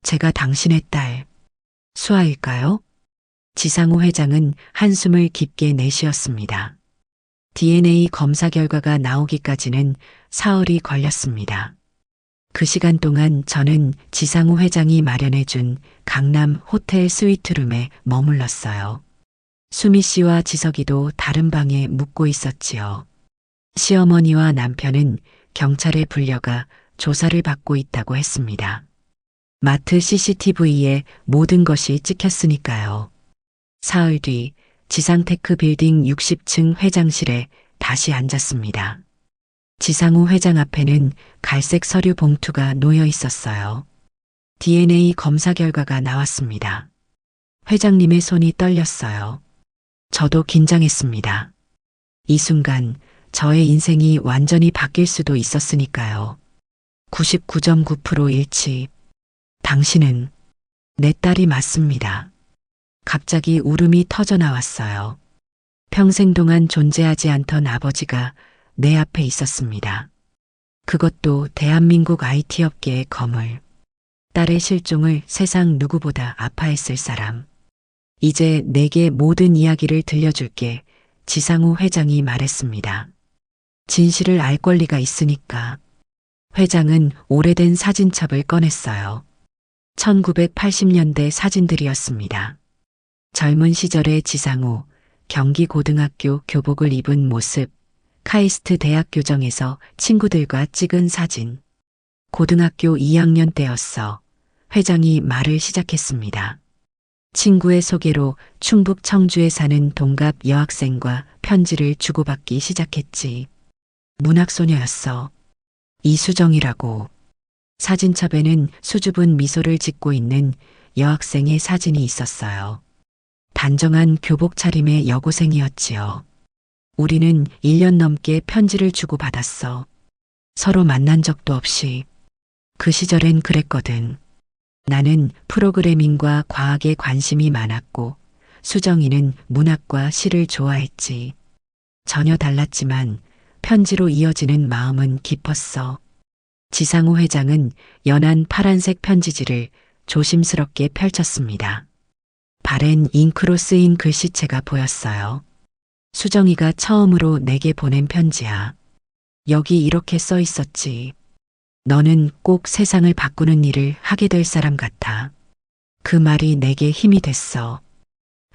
제가 당신의 딸 수아일까요? 지상우 회장은 한숨을 깊게 내쉬었습니다. DNA 검사 결과가 나오기까지는 사흘이 걸렸습니다. 그 시간 동안 저는 지상우 회장이 마련해준 강남 호텔 스위트룸에 머물렀어요. 수미 씨와 지석이도 다른 방에 묵고 있었지요. 시어머니와 남편은 경찰에 불려가 조사를 받고 있다고 했습니다. 마트 CCTV에 모든 것이 찍혔으니까요. 사흘 뒤 지상테크 빌딩 60층 회장실에 다시 앉았습니다. 지상우 회장 앞에는 갈색 서류 봉투가 놓여 있었어요. DNA 검사 결과가 나왔습니다. 회장님의 손이 떨렸어요. 저도 긴장했습니다. 이 순간 저의 인생이 완전히 바뀔 수도 있었으니까요. 99.9% 일치. 당신은 내 딸이 맞습니다. 갑자기 울음이 터져 나왔어요. 평생 동안 존재하지 않던 아버지가 내 앞에 있었습니다. 그것도 대한민국 IT 업계의 거물. 딸의 실종을 세상 누구보다 아파했을 사람. 이제 내게 모든 이야기를 들려줄게. 지상우 회장이 말했습니다. 진실을 알 권리가 있으니까. 회장은 오래된 사진첩을 꺼냈어요. 1980년대 사진들이었습니다. 젊은 시절의 지상우, 경기고등학교 교복을 입은 모습, 카이스트 대학 교정에서 친구들과 찍은 사진. 고등학교 2학년 때였어. 회장이 말을 시작했습니다. 친구의 소개로 충북 청주에 사는 동갑 여학생과 편지를 주고받기 시작했지. 문학소녀였어. 이수정이라고. 사진첩에는 수줍은 미소를 짓고 있는 여학생의 사진이 있었어요. 단정한 교복 차림의 여고생이었지요. 우리는 1년 넘게 편지를 주고받았어. 서로 만난 적도 없이. 그 시절엔 그랬거든. 나는 프로그래밍과 과학에 관심이 많았고 수정이는 문학과 시를 좋아했지. 전혀 달랐지만 편지로 이어지는 마음은 깊었어. 지상호 회장은 연한 파란색 편지지를 조심스럽게 펼쳤습니다. 발엔 잉크로 쓰인 글씨체가 보였어요. 수정이가 처음으로 내게 보낸 편지야. 여기 이렇게 써 있었지. 너는 꼭 세상을 바꾸는 일을 하게 될 사람 같아. 그 말이 내게 힘이 됐어.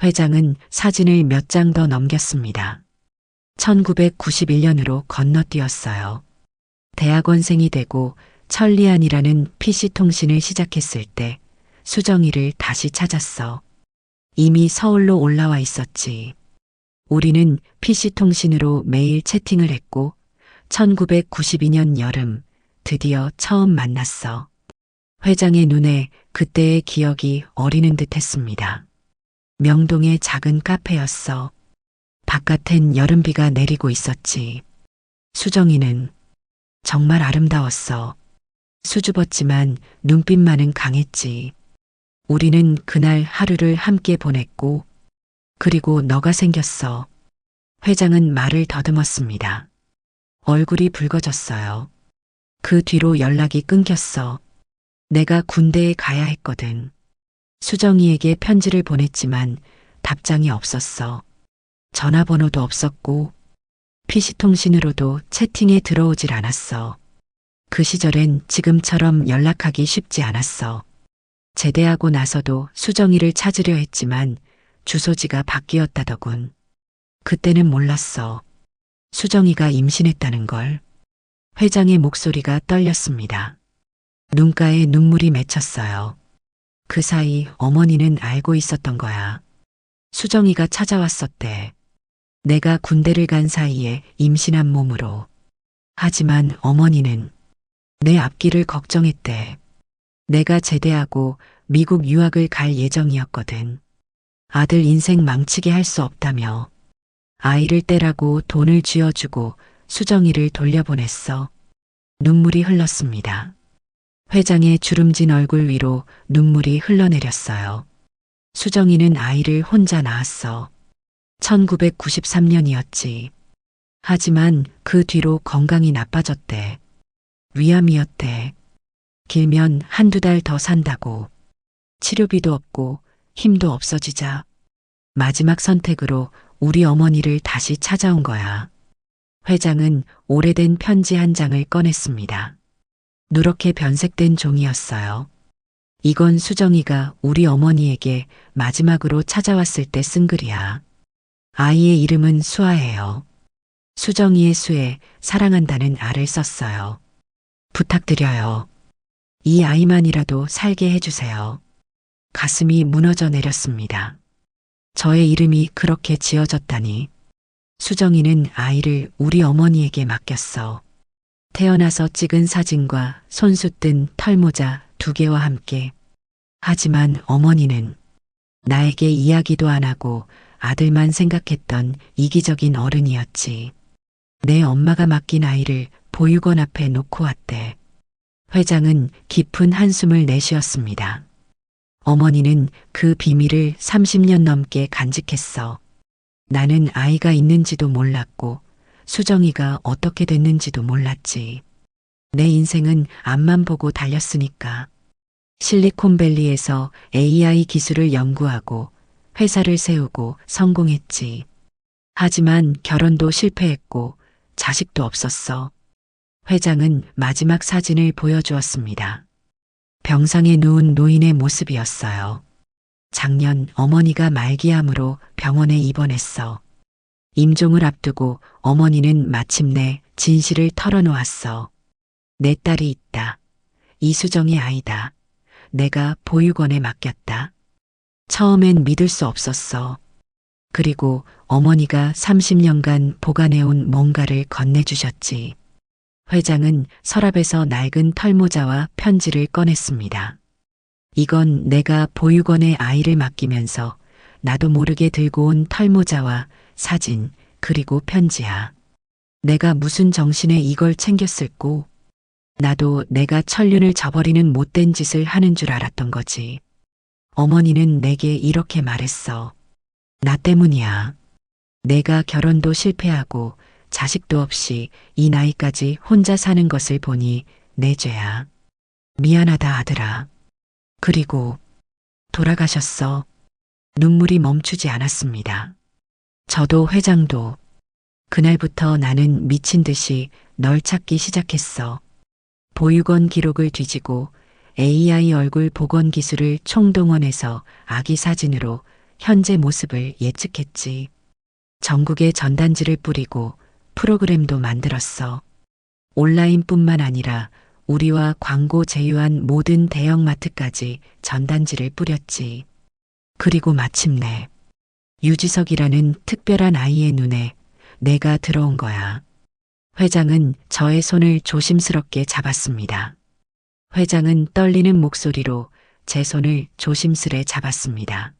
회장은 사진을 몇 장 더 넘겼습니다. 1991년으로 건너뛰었어요. 대학원생이 되고 천리안이라는 PC통신을 시작했을 때 수정이를 다시 찾았어. 이미 서울로 올라와 있었지. 우리는 PC통신으로 매일 채팅을 했고 1992년 여름 드디어 처음 만났어. 회장의 눈에 그때의 기억이 어리는 듯 했습니다. 명동의 작은 카페였어. 바깥엔 여름비가 내리고 있었지. 수정이는 정말 아름다웠어. 수줍었지만 눈빛만은 강했지. 우리는 그날 하루를 함께 보냈고 그리고 너가 생겼어. 회장은 말을 더듬었습니다. 얼굴이 붉어졌어요. 그 뒤로 연락이 끊겼어. 내가 군대에 가야 했거든. 수정이에게 편지를 보냈지만 답장이 없었어. 전화번호도 없었고 PC통신으로도 채팅에 들어오질 않았어. 그 시절엔 지금처럼 연락하기 쉽지 않았어. 제대하고 나서도 수정이를 찾으려 했지만 주소지가 바뀌었다더군. 그때는 몰랐어. 수정이가 임신했다는 걸. 회장의 목소리가 떨렸습니다. 눈가에 눈물이 맺혔어요. 그 사이 어머니는 알고 있었던 거야. 수정이가 찾아왔었대. 내가 군대를 간 사이에 임신한 몸으로. 하지만 어머니는 내 앞길을 걱정했대. 내가 제대하고 미국 유학을 갈 예정이었거든. 아들 인생 망치게 할 수 없다며. 아이를 떼라고 돈을 쥐어주고 수정이를 돌려보냈어. 눈물이 흘렀습니다. 회장의 주름진 얼굴 위로 눈물이 흘러내렸어요. 수정이는 아이를 혼자 낳았어. 1993년이었지. 하지만 그 뒤로 건강이 나빠졌대. 위암이었대. 길면 한두 달 더 산다고. 치료비도 없고 힘도 없어지자 마지막 선택으로 우리 어머니를 다시 찾아온 거야. 회장은 오래된 편지 한 장을 꺼냈습니다. 누렇게 변색된 종이였어요. 이건 수정이가 우리 어머니에게 마지막으로 찾아왔을 때 쓴 글이야. 아이의 이름은 수아예요. 수정이의 수에 사랑한다는 알을 썼어요. 부탁드려요. 이 아이만이라도 살게 해주세요. 가슴이 무너져 내렸습니다. 저의 이름이 그렇게 지어졌다니. 수정이는 아이를 우리 어머니에게 맡겼어. 태어나서 찍은 사진과 손수 뜬 털모자 2개와 함께. 하지만 어머니는 나에게 이야기도 안 하고 아들만 생각했던 이기적인 어른이었지. 내 엄마가 맡긴 아이를 보육원 앞에 놓고 왔대. 회장은 깊은 한숨을 내쉬었습니다. 어머니는 그 비밀을 30년 넘게 간직했어. 나는 아이가 있는지도 몰랐고 수정이가 어떻게 됐는지도 몰랐지. 내 인생은 앞만 보고 달렸으니까. 실리콘밸리에서 AI 기술을 연구하고 회사를 세우고 성공했지. 하지만 결혼도 실패했고 자식도 없었어. 회장은 마지막 사진을 보여주었습니다. 병상에 누운 노인의 모습이었어요. 작년 어머니가 말기암으로 병원에 입원했어. 임종을 앞두고 어머니는 마침내 진실을 털어놓았어. 내 딸이 있다. 이수정의 아이다. 내가 보육원에 맡겼다. 처음엔 믿을 수 없었어. 그리고 어머니가 30년간 보관해온 뭔가를 건네주셨지. 회장은 서랍에서 낡은 털모자와 편지를 꺼냈습니다. 이건 내가 보육원에 아이를 맡기면서 나도 모르게 들고 온 털모자와 사진, 그리고 편지야. 내가 무슨 정신에 이걸 챙겼을꼬? 나도 내가 천륜을 저버리는 못된 짓을 하는 줄 알았던 거지. 어머니는 내게 이렇게 말했어. 나 때문이야. 내가 결혼도 실패하고 자식도 없이 이 나이까지 혼자 사는 것을 보니 내 죄야. 미안하다 아들아. 그리고 돌아가셨어. 눈물이 멈추지 않았습니다. 저도 회장도. 그날부터 나는 미친 듯이 널 찾기 시작했어. 보육원 기록을 뒤지고 AI 얼굴 복원 기술을 총동원해서 아기 사진으로 현재 모습을 예측했지. 전국에 전단지를 뿌리고 프로그램도 만들었어. 온라인뿐만 아니라 우리와 광고 제휴한 모든 대형마트까지 전단지를 뿌렸지. 그리고 마침내 유지석이라는 특별한 아이의 눈에 내가 들어온 거야. 회장은 저의 손을 조심스럽게 잡았습니다. 회장은 떨리는 목소리로 제 손을 조심스레 잡았습니다.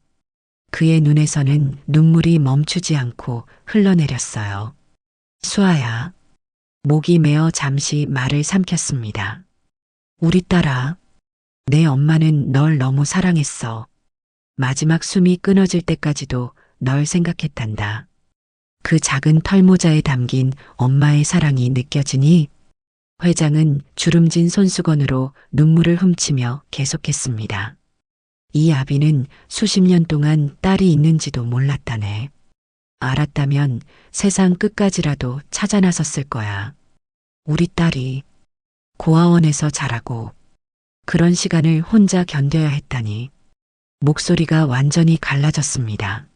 그의 눈에서는 눈물이 멈추지 않고 흘러내렸어요. 수아야. 목이 메어 잠시 말을 삼켰습니다. 우리 딸아. 내 엄마는 널 너무 사랑했어. 마지막 숨이 끊어질 때까지도 널 생각했단다. 그 작은 털모자에 담긴 엄마의 사랑이 느껴지니? 회장은 주름진 손수건으로 눈물을 훔치며 계속했습니다. 이 아비는 수십 년 동안 딸이 있는지도 몰랐다네. 알았다면 세상 끝까지라도 찾아 나섰을 거야. 우리 딸이 고아원에서 자라고 그런 시간을 혼자 견뎌야 했다니. 목소리가 완전히 갈라졌습니다.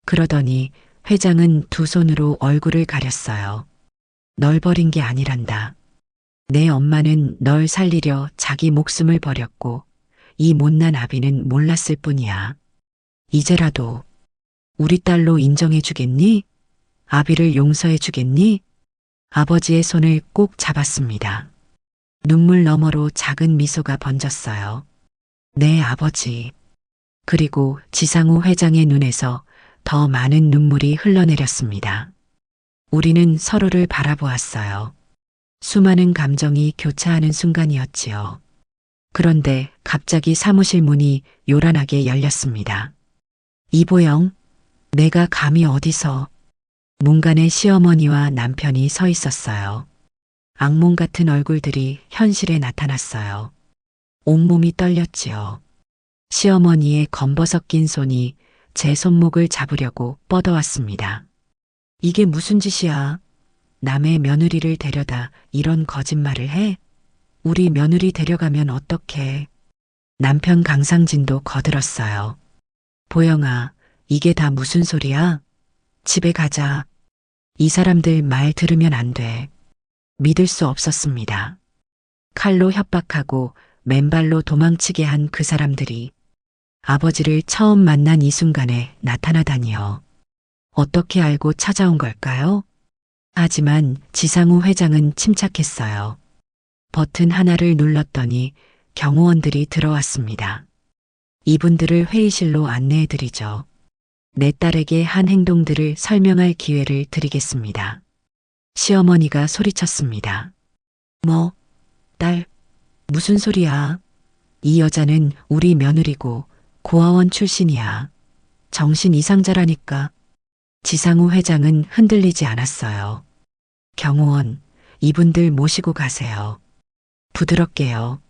그러더니 회장은 두 손으로 얼굴을 가렸어요. 널 버린 게 아니란다. 내 엄마는 널 살리려 자기 목숨을 버렸고 이 못난 아비는 몰랐을 뿐이야. 이제라도 우리 딸로 인정해 주겠니? 아비를 용서해 주겠니? 아버지의 손을 꼭 잡았습니다. 눈물 너머로 작은 미소가 번졌어요. 내 아버지. 그리고 지상우 회장의 눈에서 더 많은 눈물이 흘러내렸습니다. 우리는 서로를 바라보았어요. 수많은 감정이 교차하는 순간이었지요. 그런데 갑자기 사무실 문이 요란하게 열렸습니다. 이보영, 내가 감히 어디서? 문간에 시어머니와 남편이 서 있었어요. 악몽 같은 얼굴들이 현실에 나타났어요. 온몸이 떨렸지요. 시어머니의 검버섯 낀 손이 제 손목을 잡으려고 뻗어왔습니다. 이게 무슨 짓이야? 남의 며느리를 데려다 이런 거짓말을 해? 우리 며느리 데려가면 어떡해? 남편 강상진도 거들었어요. 보영아, 이게 다 무슨 소리야? 집에 가자. 이 사람들 말 들으면 안 돼. 믿을 수 없었습니다. 칼로 협박하고 맨발로 도망치게 한 그 사람들이 아버지를 처음 만난 이 순간에 나타나다니요. 어떻게 알고 찾아온 걸까요? 하지만 지상우 회장은 침착했어요. 버튼 하나를 눌렀더니 경호원들이 들어왔습니다. 이분들을 회의실로 안내해드리죠. 내 딸에게 한 행동들을 설명할 기회를 드리겠습니다. 시어머니가 소리쳤습니다. 뭐, 딸, 무슨 소리야? 이 여자는 우리 며느리고 고아원 출신이야. 정신 이상자라니까. 지상우 회장은 흔들리지 않았어요. 경호원, 이분들 모시고 가세요. 부드럽게요.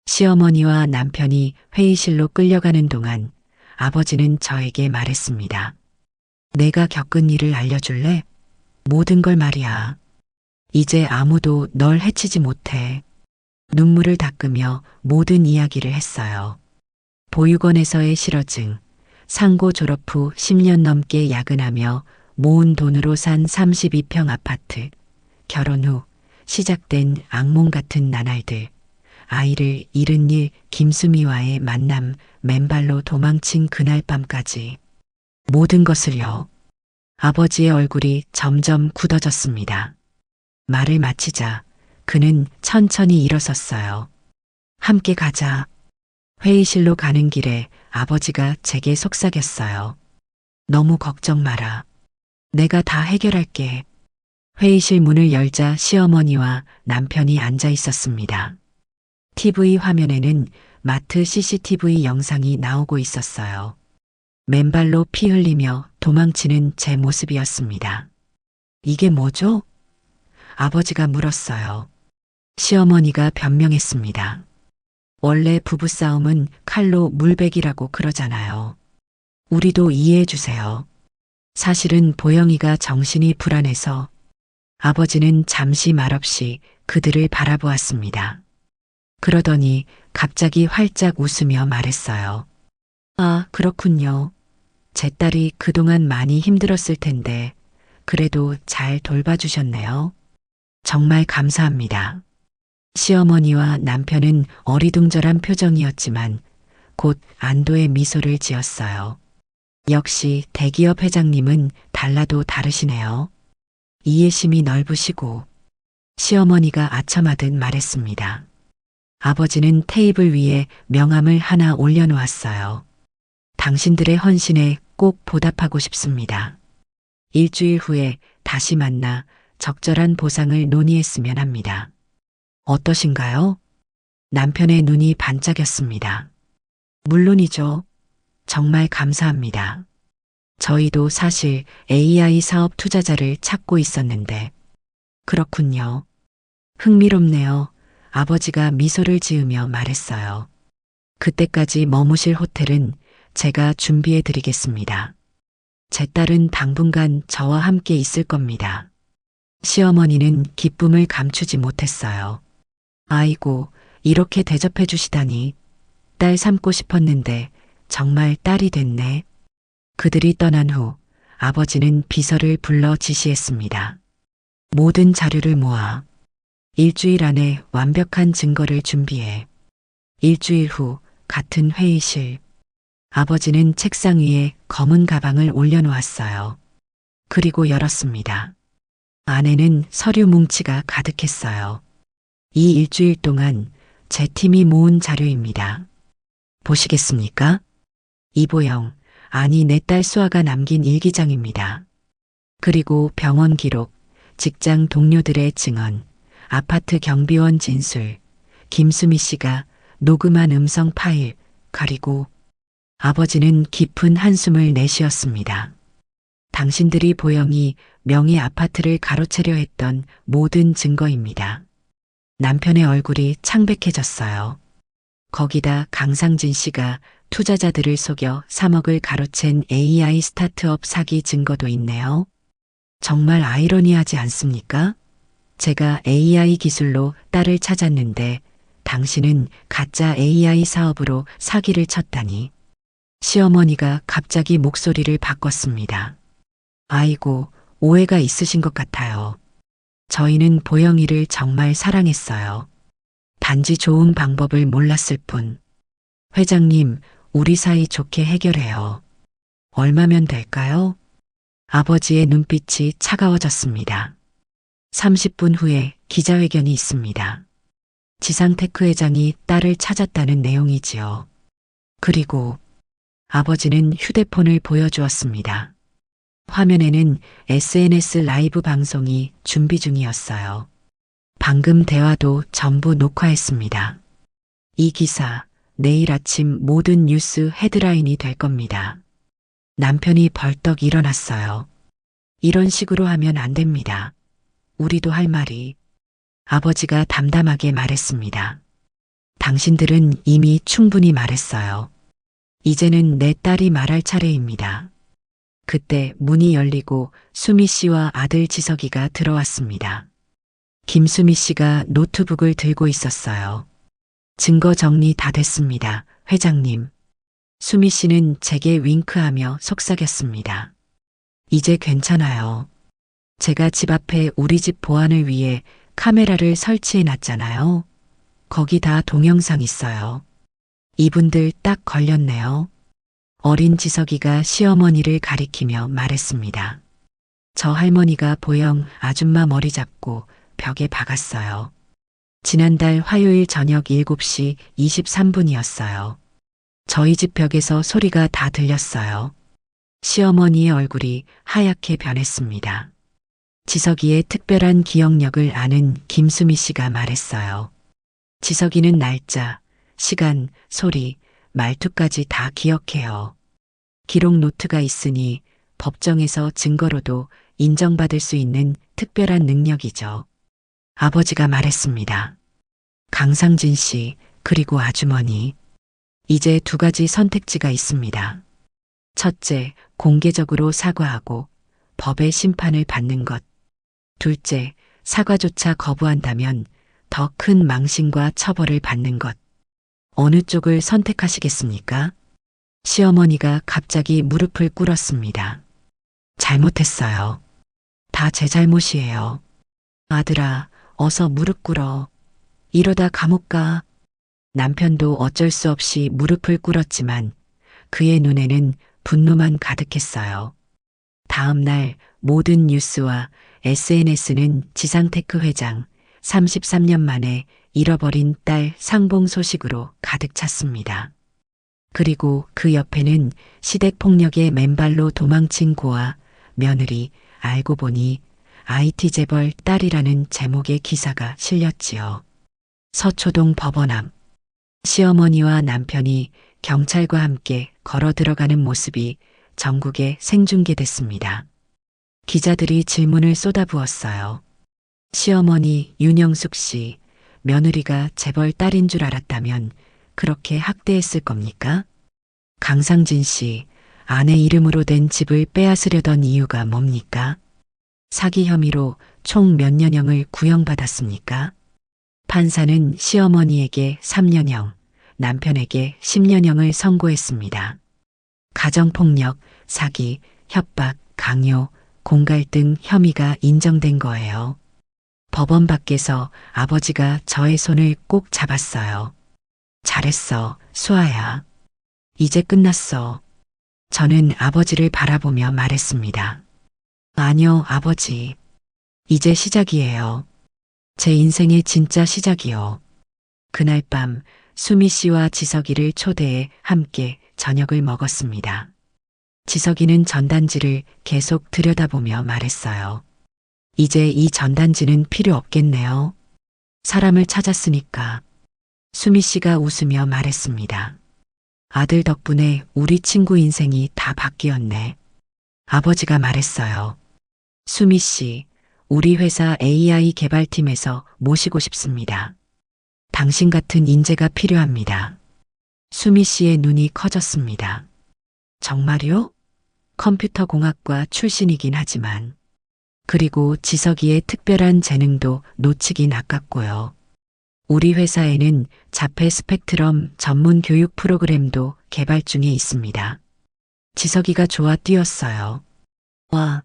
시어머니와 남편이 회의실로 끌려가는 동안 아버지는 저에게 말했습니다. 내가 겪은 일을 알려줄래? 모든 걸 말이야. 이제 아무도 널 해치지 못해. 눈물을 닦으며 모든 이야기를 했어요. 보육원에서의 실어증, 상고 졸업 후 10년 넘게 야근하며 모은 돈으로 산 32평 아파트, 결혼 후 시작된 악몽 같은 나날들, 아이를 잃은 일, 김수미와의 만남, 맨발로 도망친 그날 밤까지 모든 것을요. 아버지의 얼굴이 점점 굳어졌습니다. 말을 마치자 그는 천천히 일어섰어요. 함께 가자. 회의실로 가는 길에 아버지가 제게 속삭였어요. 너무 걱정 마라. 내가 다 해결할게. 회의실 문을 열자 시어머니와 남편이 앉아 있었습니다. TV 화면에는 마트 CCTV 영상이 나오고 있었어요. 맨발로 피 흘리며 도망치는 제 모습이었습니다. 이게 뭐죠? 아버지가 물었어요. 시어머니가 변명했습니다. 원래 부부싸움은 칼로 물베기라고 그러잖아요. 우리도 이해해 주세요. 사실은 보영이가 정신이 불안해서 아버지는 잠시 말없이 그들을 바라보았습니다. 그러더니 갑자기 활짝 웃으며 말했어요. 아, 그렇군요. 제 딸이 그동안 많이 힘들었을 텐데 그래도 잘 돌봐주셨네요. 정말 감사합니다. 시어머니와 남편은 어리둥절한 표정이었지만 곧 안도의 미소를 지었어요. 역시 대기업 회장님은 달라도 다르시네요. 이해심이 넓으시고 시어머니가 아첨하듯 말했습니다. 아버지는 테이블 위에 명함을 하나 올려놓았어요. 당신들의 헌신에 꼭 보답하고 싶습니다. 일주일 후에 다시 만나 적절한 보상을 논의했으면 합니다. 어떠신가요? 남편의 눈이 반짝였습니다. 물론이죠. 정말 감사합니다. 저희도 사실 AI 사업 투자자를 찾고 있었는데. 그렇군요. 흥미롭네요. 아버지가 미소를 지으며 말했어요. 그때까지 머무실 호텔은 제가 준비해 드리겠습니다. 제 딸은 당분간 저와 함께 있을 겁니다. 시어머니는 기쁨을 감추지 못했어요. 아이고, 이렇게 대접해 주시다니. 딸 삼고 싶었는데 정말 딸이 됐네. 그들이 떠난 후 아버지는 비서를 불러 지시했습니다. 모든 자료를 모아 일주일 안에 완벽한 증거를 준비해. 일주일 후 같은 회의실. 아버지는 책상 위에 검은 가방을 올려놓았어요. 그리고 열었습니다. 안에는 서류 뭉치가 가득했어요. 이 일주일 동안 제 팀이 모은 자료입니다. 보시겠습니까? 이보영, 아니 내 딸 수아가 남긴 일기장입니다. 그리고 병원 기록, 직장 동료들의 증언, 아파트 경비원 진술, 김수미 씨가 녹음한 음성 파일, 그리고 아버지는 깊은 한숨을 내쉬었습니다. 당신들이 보영이 명의 아파트를 가로채려 했던 모든 증거입니다. 남편의 얼굴이 창백해졌어요. 거기다 강상진 씨가 투자자들을 속여 3억을 가로챈 AI 스타트업 사기 증거도 있네요. 정말 아이러니하지 않습니까? 제가 AI 기술로 딸을 찾았는데 당신은 가짜 AI 사업으로 사기를 쳤다니. 시어머니가 갑자기 목소리를 바꿨습니다. 아이고, 오해가 있으신 것 같아요. 저희는 보영이를 정말 사랑했어요. 단지 좋은 방법을 몰랐을 뿐. 회장님, 우리 사이 좋게 해결해요. 얼마면 될까요? 아버지의 눈빛이 차가워졌습니다. 30분 후에 기자회견이 있습니다. 지상테크 회장이 딸을 찾았다는 내용이지요. 그리고 아버지는 휴대폰을 보여주었습니다. 화면에는 SNS 라이브 방송이 준비 중이었어요. 방금 대화도 전부 녹화했습니다. 이 기사 내일 아침 모든 뉴스 헤드라인이 될 겁니다. 남편이 벌떡 일어났어요. 이런 식으로 하면 안 됩니다. 우리도 할 말이. 아버지가 담담하게 말했습니다. 당신들은 이미 충분히 말했어요. 이제는 내 딸이 말할 차례입니다. 그때 문이 열리고 수미 씨와 아들 지석이가 들어왔습니다. 김수미 씨가 노트북을 들고 있었어요. 증거 정리 다 됐습니다, 회장님. 수미 씨는 제게 윙크하며 속삭였습니다. 이제 괜찮아요. 제가 집 앞에 우리 집 보안을 위해 카메라를 설치해 놨잖아요. 거기 다 동영상 있어요. 이분들 딱 걸렸네요. 어린 지석이가 시어머니를 가리키며 말했습니다. 저 할머니가 보영 아줌마 머리 잡고 벽에 박았어요. 지난달 화요일 저녁 7시 23분이었어요. 저희 집 벽에서 소리가 다 들렸어요. 시어머니의 얼굴이 하얗게 변했습니다. 지석이의 특별한 기억력을 아는 김수미 씨가 말했어요. 지석이는 날짜, 시간, 소리, 말투까지 다 기억해요. 기록 노트가 있으니 법정에서 증거로도 인정받을 수 있는 특별한 능력이죠. 아버지가 말했습니다. 강상진 씨, 그리고 아주머니. 이제 2가지 선택지가 있습니다. 첫째, 공개적으로 사과하고 법의 심판을 받는 것. 둘째, 사과조차 거부한다면 더 큰 망신과 처벌을 받는 것. 어느 쪽을 선택하시겠습니까? 시어머니가 갑자기 무릎을 꿇었습니다. 잘못했어요. 다 제 잘못이에요. 아들아, 어서 무릎 꿇어. 이러다 감옥 가. 남편도 어쩔 수 없이 무릎을 꿇었지만 그의 눈에는 분노만 가득했어요. 다음 날 모든 뉴스와 SNS는 지상테크 회장 33년 만에 잃어버린 딸 상봉 소식으로 가득 찼습니다. 그리고 그 옆에는 시댁폭력의 맨발로 도망친 고아, 며느리, 알고 보니 IT 재벌 딸이라는 제목의 기사가 실렸지요. 서초동 법원 앞. 시어머니와 남편이 경찰과 함께 걸어 들어가는 모습이 전국에 생중계됐습니다. 기자들이 질문을 쏟아부었어요. 시어머니 윤영숙 씨, 며느리가 재벌 딸인 줄 알았다면 그렇게 학대했을 겁니까? 강상진 씨, 아내 이름으로 된 집을 빼앗으려던 이유가 뭡니까? 사기 혐의로 총 몇 년형을 구형받았습니까? 판사는 시어머니에게 3년형, 남편에게 10년형을 선고했습니다. 가정폭력, 사기, 협박, 강요, 공갈등 혐의가 인정된 거예요. 법원 밖에서 아버지가 저의 손을 꼭 잡았어요. 잘했어, 수아야. 이제 끝났어. 저는 아버지를 바라보며 말했습니다. 아니요, 아버지. 이제 시작이에요. 제 인생의 진짜 시작이요. 그날 밤 수미 씨와 지석이를 초대해 함께 저녁을 먹었습니다. 지석이는 전단지를 계속 들여다보며 말했어요. 이제 이 전단지는 필요 없겠네요. 사람을 찾았으니까. 수미 씨가 웃으며 말했습니다. 아들 덕분에 우리 친구 인생이 다 바뀌었네. 아버지가 말했어요. 수미 씨, 우리 회사 AI 개발팀에서 모시고 싶습니다. 당신 같은 인재가 필요합니다. 수미 씨의 눈이 커졌습니다. 정말요? 컴퓨터 공학과 출신이긴 하지만. 그리고 지석이의 특별한 재능도 놓치긴 아깝고요. 우리 회사에는 자폐 스펙트럼 전문 교육 프로그램도 개발 중에 있습니다. 지석이가 좋아 뛰었어요. 와,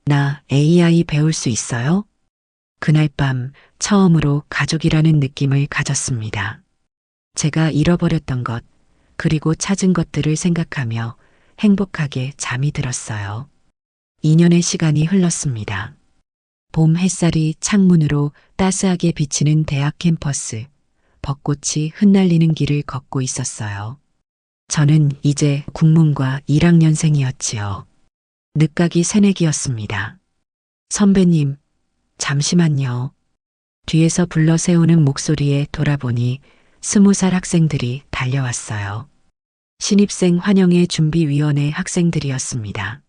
나 AI 배울 수 있어요? 그날 밤 처음으로 가족이라는 느낌을 가졌습니다. 제가 잃어버렸던 것, 그리고 찾은 것들을 생각하며 행복하게 잠이 들었어요. 2년의 시간이 흘렀습니다. 봄 햇살이 창문으로 따스하게 비치는 대학 캠퍼스, 벚꽃이 흩날리는 길을 걷고 있었어요. 저는 이제 국문과 1학년생이었지요. 늦가기 새내기였습니다. 선배님, 잠시만요. 뒤에서 불러 세우는 목소리에 돌아보니 20살 학생들이 달려왔어요. 신입생 환영회 준비위원회 학생들이었습니다.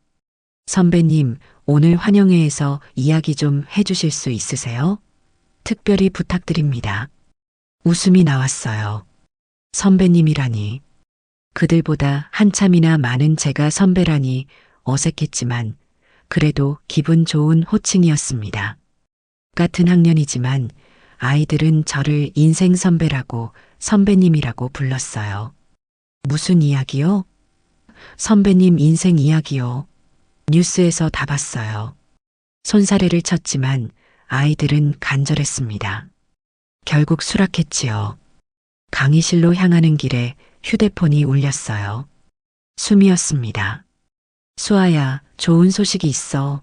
선배님, 오늘 환영회에서 이야기 좀 해주실 수 있으세요? 특별히 부탁드립니다. 웃음이 나왔어요. 선배님이라니. 그들보다 한참이나 많은 제가 선배라니 어색했지만 그래도 기분 좋은 호칭이었습니다. 같은 학년이지만 아이들은 저를 인생 선배라고 선배님이라고 불렀어요. 무슨 이야기요? 선배님 인생 이야기요. 뉴스에서 다 봤어요. 손사래를 쳤지만 아이들은 간절했습니다. 결국 수락했지요. 강의실로 향하는 길에 휴대폰이 울렸어요. 숨이었습니다. 수아야, 좋은 소식이 있어.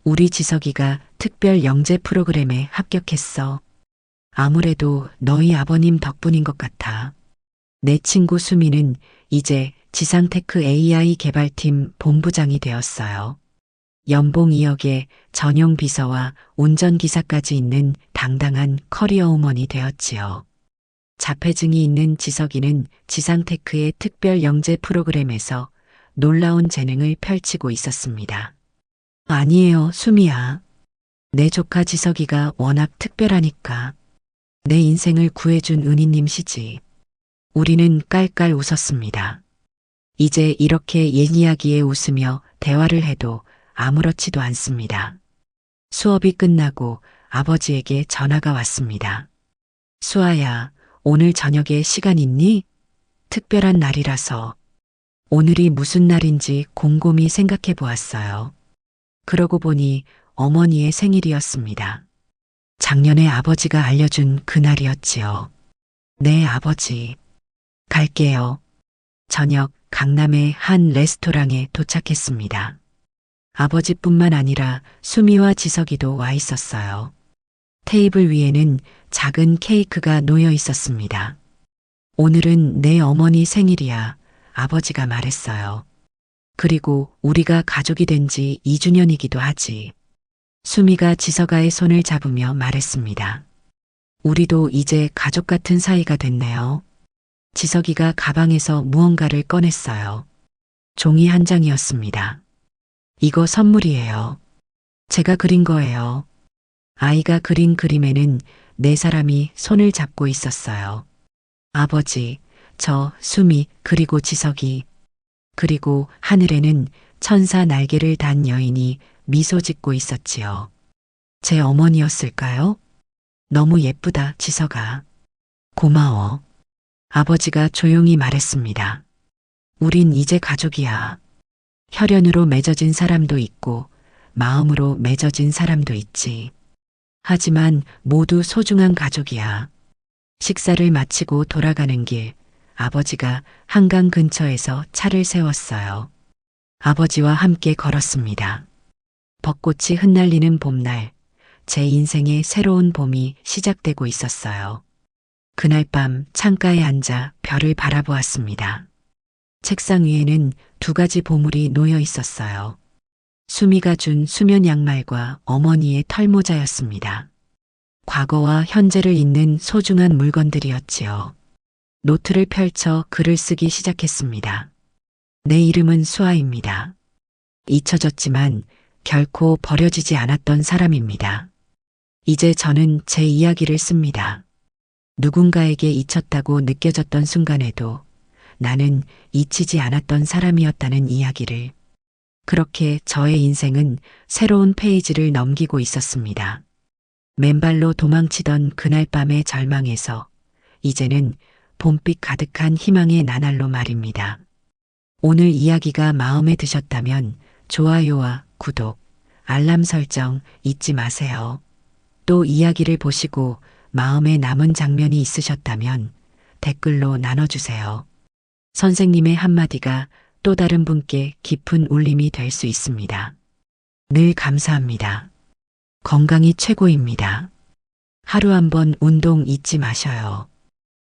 우리 지석이가 특별 영재 프로그램에 합격했어. 아무래도 너희 아버님 덕분인 것 같아. 내 친구 수미는 이제 지상테크 AI 개발팀 본부장이 되었어요. 연봉 2억에 전용 비서와 운전기사까지 있는 당당한 커리어 우먼이 되었지요. 자폐증이 있는 지석이는 지상테크의 특별 영재 프로그램에서 놀라운 재능을 펼치고 있었습니다. 아니에요, 수미야. 내 조카 지석이가 워낙 특별하니까. 내 인생을 구해준 은희님시지. 우리는 깔깔 웃었습니다. 이제 이렇게 옛 이야기에 웃으며 대화를 해도 아무렇지도 않습니다. 수업이 끝나고 아버지에게 전화가 왔습니다. 수아야, 오늘 저녁에 시간 있니? 특별한 날이라서. 오늘이 무슨 날인지 곰곰이 생각해 보았어요. 그러고 보니 어머니의 생일이었습니다. 작년에 아버지가 알려준 그날이었지요. 네, 아버지. 갈게요. 저녁 강남의 한 레스토랑에 도착했습니다. 아버지뿐만 아니라 수미와 지석이도 와 있었어요. 테이블 위에는 작은 케이크가 놓여 있었습니다. 오늘은 내 어머니 생일이야, 아버지가 말했어요. 그리고 우리가 가족이 된 지 2주년이기도 하지. 수미가 지석아의 손을 잡으며 말했습니다. 우리도 이제 가족 같은 사이가 됐네요. 지석이가 가방에서 무언가를 꺼냈어요. 종이 한 장이었습니다. 이거 선물이에요. 제가 그린 거예요. 아이가 그린 그림에는 네 사람이 손을 잡고 있었어요. 아버지, 저, 수미, 그리고 지석이. 그리고 하늘에는 천사 날개를 단 여인이 미소 짓고 있었지요. 제 어머니였을까요? 너무 예쁘다, 지석아. 고마워. 아버지가 조용히 말했습니다. 우린 이제 가족이야. 혈연으로 맺어진 사람도 있고 마음으로 맺어진 사람도 있지. 하지만 모두 소중한 가족이야. 식사를 마치고 돌아가는 길, 아버지가 한강 근처에서 차를 세웠어요. 아버지와 함께 걸었습니다. 벚꽃이 흩날리는 봄날, 제 인생의 새로운 봄이 시작되고 있었어요. 그날 밤 창가에 앉아 별을 바라보았습니다. 책상 위에는 두 가지 보물이 놓여 있었어요. 수미가 준 수면 양말과 어머니의 털모자였습니다. 과거와 현재를 잇는 소중한 물건들이었지요. 노트를 펼쳐 글을 쓰기 시작했습니다. 내 이름은 수아입니다. 잊혀졌지만 결코 버려지지 않았던 사람입니다. 이제 저는 제 이야기를 씁니다. 누군가에게 잊혔다고 느껴졌던 순간에도 나는 잊히지 않았던 사람이었다는 이야기를. 그렇게 저의 인생은 새로운 페이지를 넘기고 있었습니다. 맨발로 도망치던 그날 밤의 절망에서 이제는 봄빛 가득한 희망의 나날로 말입니다. 오늘 이야기가 마음에 드셨다면 좋아요와 구독, 알람 설정 잊지 마세요. 또 이야기를 보시고 마음에 남은 장면이 있으셨다면 댓글로 나눠주세요. 선생님의 한마디가 또 다른 분께 깊은 울림이 될 수 있습니다. 늘 감사합니다. 건강이 최고입니다. 하루 한번 운동 잊지 마셔요.